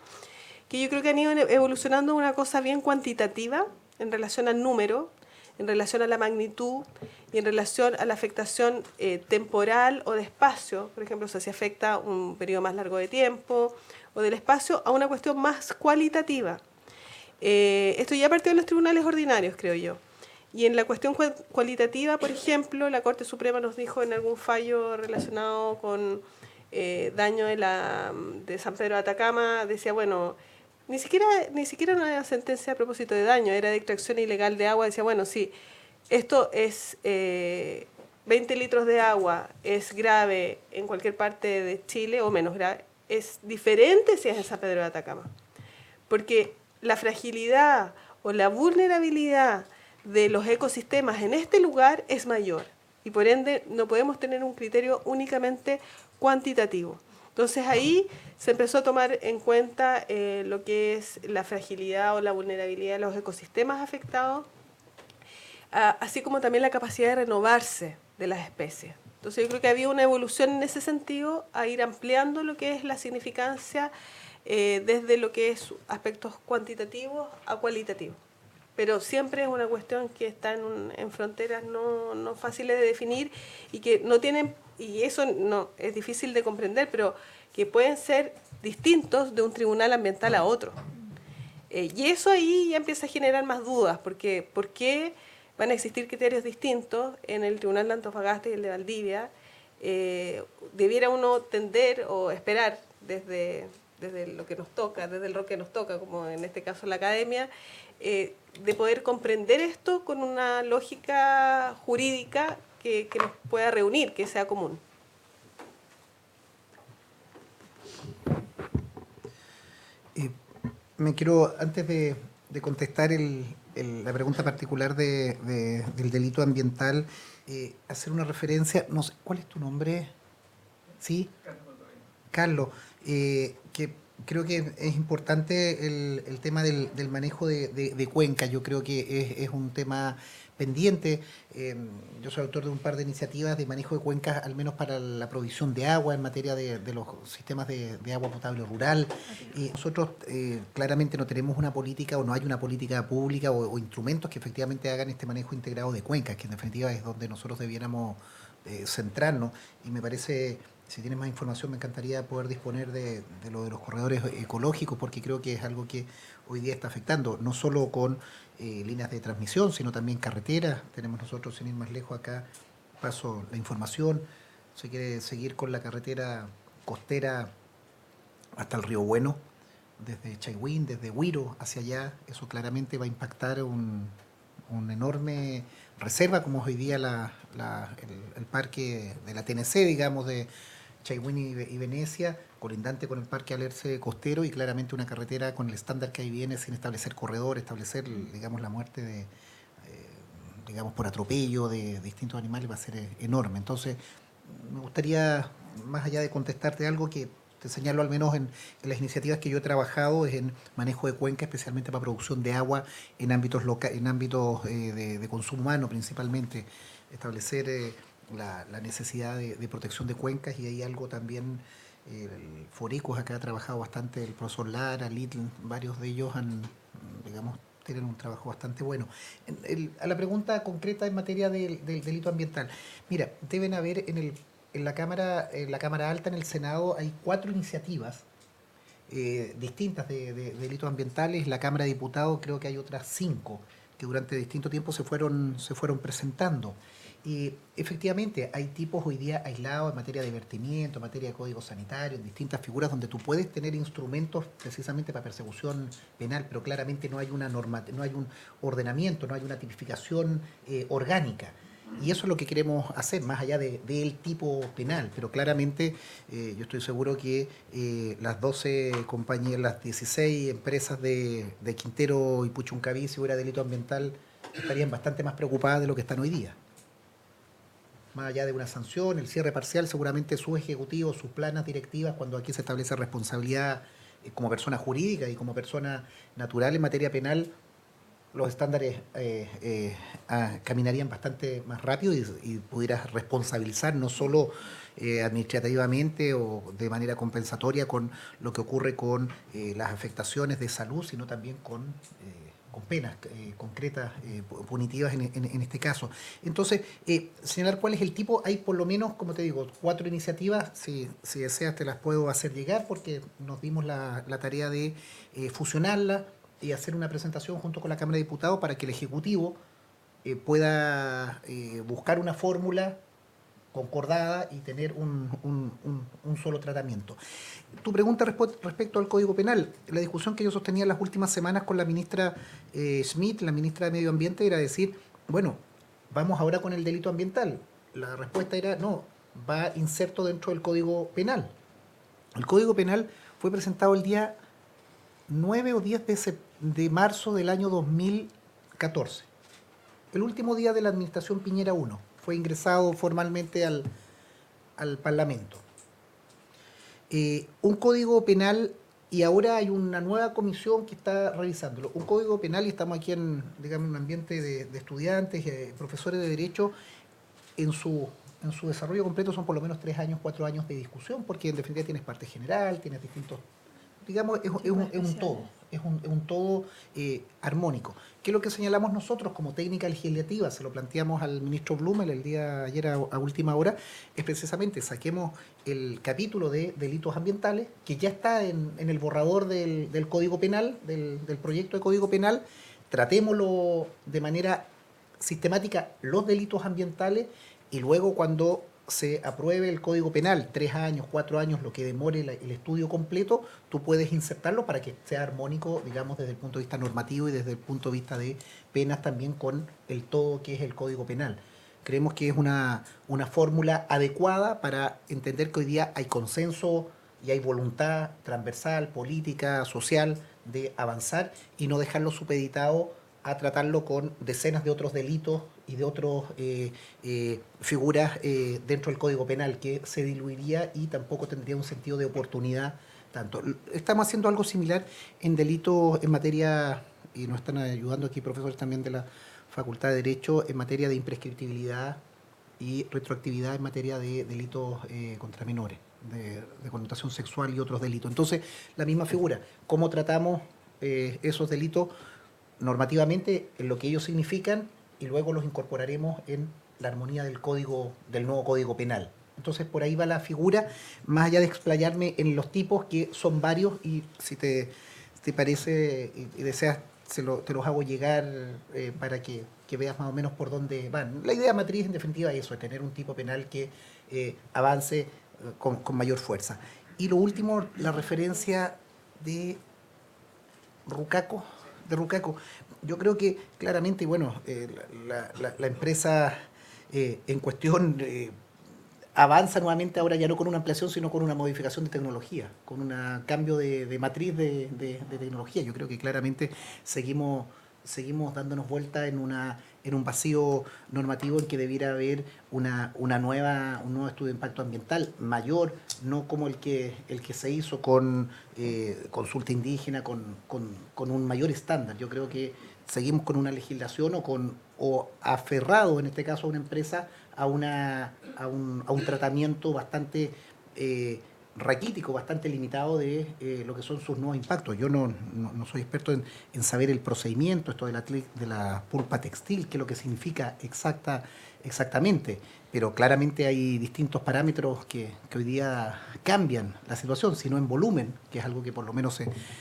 que yo creo que han ido evolucionando una cosa bien cuantitativa en relación al número, en relación a la magnitud y en relación a la afectación temporal o de espacio. Por ejemplo, si afecta un periodo más largo de tiempo o del espacio, a una cuestión más cualitativa. Esto ya partió en los tribunales ordinarios, creo yo. Y en la cuestión cualitativa, por ejemplo, la Corte Suprema nos dijo en algún fallo relacionado con daño de San Pedro de Atacama, decía, bueno, ni siquiera una sentencia a propósito de daño, era de extracción ilegal de agua, decía, bueno, sí, esto es 20 litros de agua, es grave en cualquier parte de Chile o menos grave, es diferente si es en San Pedro de Atacama. Porque la fragilidad o la vulnerabilidad de los ecosistemas en este lugar es mayor y por ende no podemos tener un criterio únicamente cuantitativo. Entonces ahí se empezó a tomar en cuenta lo que es la fragilidad o la vulnerabilidad de los ecosistemas afectados, así como también la capacidad de renovarse de las especies. Entonces yo creo que había una evolución en ese sentido, a ir ampliando lo que es la significancia desde lo que es aspectos cuantitativos a cualitativos. Pero siempre es una cuestión que está en fronteras no fáciles de definir y que no tienen, y eso no es difícil de comprender, pero que pueden ser distintos de un tribunal ambiental a otro. Y eso ahí ya empieza a generar más dudas, porque ¿por qué van a existir criterios distintos en el Tribunal de Antofagasta y el de Valdivia? Debiera uno tender o esperar desde lo que nos toca, desde el rol que nos toca, como en este caso la academia, de poder comprender esto con una lógica jurídica que nos pueda reunir, que sea común. Me quiero, antes de contestar la pregunta particular del delito ambiental, hacer una referencia, no sé, ¿cuál es tu nombre? ¿Sí? Carlos, que creo que es importante el tema del manejo de cuencas. Yo creo que es un tema pendiente. Yo soy autor de un par de iniciativas de manejo de cuencas, al menos para la provisión de agua en materia de los sistemas de agua potable rural. Y nosotros claramente no tenemos una política o no hay una política pública o instrumentos que efectivamente hagan este manejo integrado de cuencas, que en definitiva es donde nosotros debiéramos centrarnos. Y me parece... Si tienes más información, me encantaría poder disponer de lo de los corredores ecológicos, porque creo que es algo que hoy día está afectando, no solo con líneas de transmisión, sino también carreteras. Tenemos nosotros, sin ir más lejos acá, paso la información, se quiere seguir con la carretera costera hasta el Río Bueno, desde Chaihuín, desde Huiro hacia allá. Eso claramente va a impactar un enorme reserva, como es hoy día el parque de la TNC, digamos, de Chaihuín y Venecia, colindante con el parque Alerce costero, y claramente una carretera con el estándar que ahí viene, sin establecer corredor, establecer, digamos, la muerte digamos, por atropello de distintos animales va a ser enorme. Entonces, me gustaría, más allá de contestarte algo, que te señalo al menos en las iniciativas que yo he trabajado, es en manejo de cuenca, especialmente para producción de agua en ámbitos de consumo humano principalmente, establecer la necesidad de protección de cuencas, y hay algo también, el Foricos acá ha trabajado bastante, el profesor Lara, Little, varios de ellos tienen un trabajo bastante bueno. A la pregunta concreta en materia del delito ambiental, mira, deben haber en la Cámara Alta, en el Senado, hay 4 iniciativas distintas de delitos ambientales. La Cámara de Diputados creo que hay otras 5 que durante distinto tiempo se fueron presentando. Y efectivamente hay tipos hoy día aislados en materia de vertimiento, en materia de código sanitario, en distintas figuras donde tú puedes tener instrumentos precisamente para persecución penal, pero claramente no hay una norma, no hay un ordenamiento, no hay una tipificación orgánica. Y eso es lo que queremos hacer, más allá del tipo penal. Pero claramente yo estoy seguro que las 12 compañías, las 16 empresas de Quintero y Puchuncaví, si hubiera delito ambiental, estarían bastante más preocupadas de lo que están hoy día. Más allá de una sanción, el cierre parcial, seguramente sus ejecutivos, sus planas directivas, cuando aquí se establece responsabilidad como persona jurídica y como persona natural en materia penal, los estándares caminarían bastante más rápido y pudieras responsabilizar no solo administrativamente o de manera compensatoria con lo que ocurre con las afectaciones de salud, sino también con penas concretas, punitivas en este caso. Entonces, señalar cuál es el tipo, hay por lo menos, como te digo, 4 iniciativas, si deseas te las puedo hacer llegar porque nos dimos la tarea de fusionarlas y hacer una presentación junto con la Cámara de Diputados para que el Ejecutivo pueda buscar una fórmula concordada y tener un solo tratamiento. Tu pregunta respecto al Código Penal, la discusión que yo sostenía en las últimas semanas con la ministra Schmidt, la ministra de Medio Ambiente, era decir, bueno, vamos ahora con el delito ambiental. La respuesta era, no, va inserto dentro del Código Penal. El Código Penal fue presentado el día 9 o 10 de marzo del año 2014, el último día de la administración Piñera 1. Fue ingresado formalmente al Parlamento. Un código penal, y ahora hay una nueva comisión que está revisándolo. Un código penal, y estamos aquí en, digamos, un ambiente de estudiantes, profesores de Derecho, en su desarrollo completo son por lo menos 3 años, 4 años de discusión, porque en definitiva tienes parte general, tienes distintos, digamos, es un todo armónico. ¿Qué es lo que señalamos nosotros como técnica legislativa? Se lo planteamos al ministro Blumel el día de ayer a última hora, es precisamente saquemos el capítulo de delitos ambientales, que ya está en el borrador del Código Penal, del proyecto de Código Penal, tratémoslo de manera sistemática los delitos ambientales y luego cuando se apruebe el Código Penal, 3 años, 4 años, lo que demore el estudio completo, tú puedes insertarlo para que sea armónico, digamos, desde el punto de vista normativo y desde el punto de vista de penas también con el todo que es el Código Penal. Creemos que es una fórmula adecuada para entender que hoy día hay consenso y hay voluntad transversal, política, social, de avanzar y no dejarlo supeditado a tratarlo con decenas de otros delitos y de otras figuras dentro del Código Penal, que se diluiría y tampoco tendría un sentido de oportunidad tanto. Estamos haciendo algo similar en delitos en materia, y nos están ayudando aquí profesores también de la Facultad de Derecho, en materia de imprescriptibilidad y retroactividad en materia de delitos contra menores, de connotación sexual y otros delitos. Entonces, la misma figura, ¿cómo tratamos esos delitos normativamente en lo que ellos significan y luego los incorporaremos en la armonía del nuevo Código Penal? Entonces por ahí va la figura, más allá de explayarme en los tipos que son varios y si te parece y deseas te los hago llegar para que veas más o menos por dónde van. La idea matriz en definitiva es eso, es tener un tipo penal que avance con mayor fuerza. Y lo último, la referencia de Rucaco. Yo creo que claramente, bueno, la empresa en cuestión avanza nuevamente ahora ya no con una ampliación, sino con una modificación de tecnología, con un cambio de matriz de tecnología. Yo creo que claramente seguimos dándonos vuelta en un vacío normativo en que debiera haber un nuevo estudio de impacto ambiental mayor, no como el que se hizo con consulta indígena, con un mayor estándar. Yo creo que seguimos con una legislación o aferrado, en este caso, a una empresa, a un tratamiento bastante raquítico, bastante limitado de lo que son sus nuevos impactos. Yo no soy experto en saber el procedimiento, esto de la pulpa textil, qué es lo que significa exactamente, pero claramente hay distintos parámetros que hoy día cambian la situación, sino en volumen, que es algo que por lo menos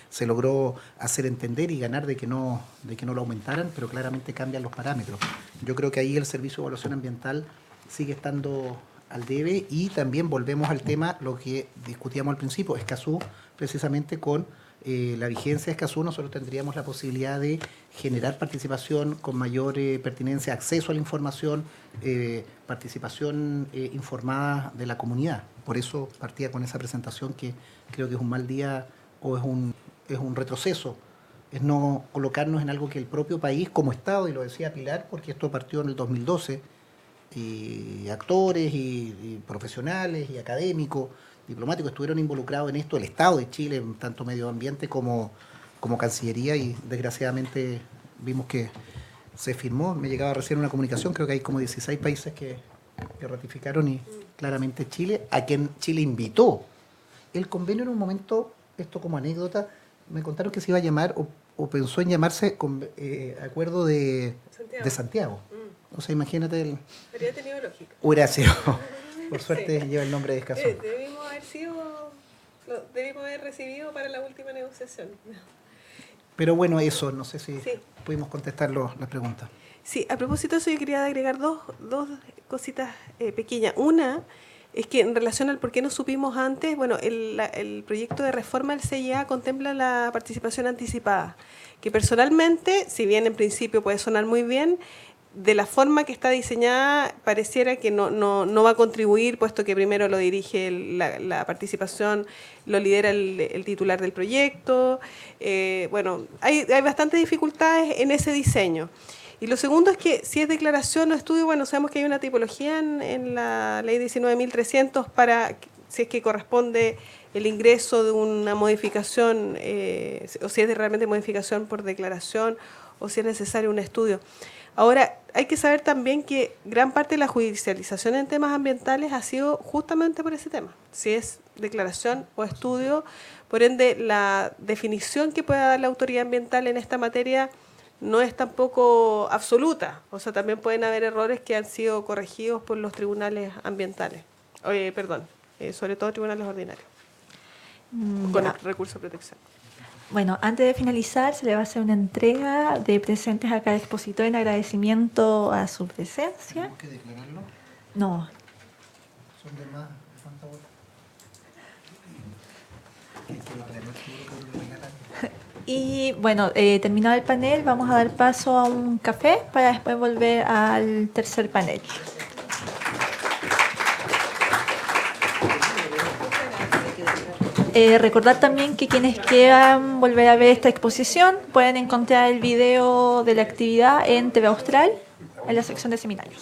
se logró hacer entender y ganar de que no lo aumentaran, pero claramente cambian los parámetros. Yo creo que ahí el Servicio de Evaluación Ambiental sigue estando al debe y también volvemos al tema, lo que discutíamos al principio, Escazú, precisamente con la vigencia de Escazú, nosotros tendríamos la posibilidad de generar participación con mayor pertinencia, acceso a la información, participación informada de la comunidad. Por eso partía con esa presentación que creo que es un mal día o es un retroceso, es no colocarnos en algo que el propio país como Estado, y lo decía Pilar, porque esto partió en el 2012, y actores y profesionales y académicos, diplomáticos estuvieron involucrados en esto, el Estado de Chile, tanto medio ambiente como Cancillería, y desgraciadamente vimos que se firmó, me llegaba recién una comunicación, creo que hay como 16 países que ratificaron y claramente Chile, a quien Chile invitó. El convenio en un momento, esto como anécdota, me contaron que se iba a llamar o pensó en llamarse Acuerdo de Santiago. O sea, imagínate Habría tenido lógica. hubiera sido, por suerte lleva el nombre de Escazú. Debimos haber recibido para la última negociación. Pero bueno, eso, no sé si Sí. pudimos contestar las preguntas. Sí, a propósito de eso yo quería agregar dos cositas pequeñas. Una es que en relación al por qué no supimos antes, bueno, el proyecto de reforma del CIA contempla la participación anticipada, que personalmente, si bien en principio puede sonar muy bien, de la forma que está diseñada pareciera que no va a contribuir, puesto que primero lo dirige la participación, lo lidera el titular del proyecto. Bueno, hay bastantes dificultades en ese diseño. Y lo segundo es que si es declaración o estudio, bueno, sabemos que hay una tipología en la ley 19.300 para si es que corresponde el ingreso de una modificación, o si es de realmente modificación por declaración, o si es necesario un estudio. Ahora, hay que saber también que gran parte de la judicialización en temas ambientales ha sido justamente por ese tema, si es declaración o estudio. Por ende, la definición que pueda dar la autoridad ambiental en esta materia no es tampoco absoluta. O sea, también pueden haber errores que han sido corregidos por los tribunales ambientales. Sobre todo tribunales ordinarios, con el recurso de protección. Bueno, antes de finalizar, se le va a hacer una entrega de presentes a cada expositor en agradecimiento a su presencia. ¿Tenemos que declararlo? No, ¿Son de más? ¿De cuánta hora? Hay que declarar seguro que lo regalan. y bueno, terminado el panel, vamos a dar paso a un café para después volver al tercer panel. Recordar también que quienes quieran volver a ver esta exposición pueden encontrar el video de la actividad en TV Austral, en la sección de seminarios.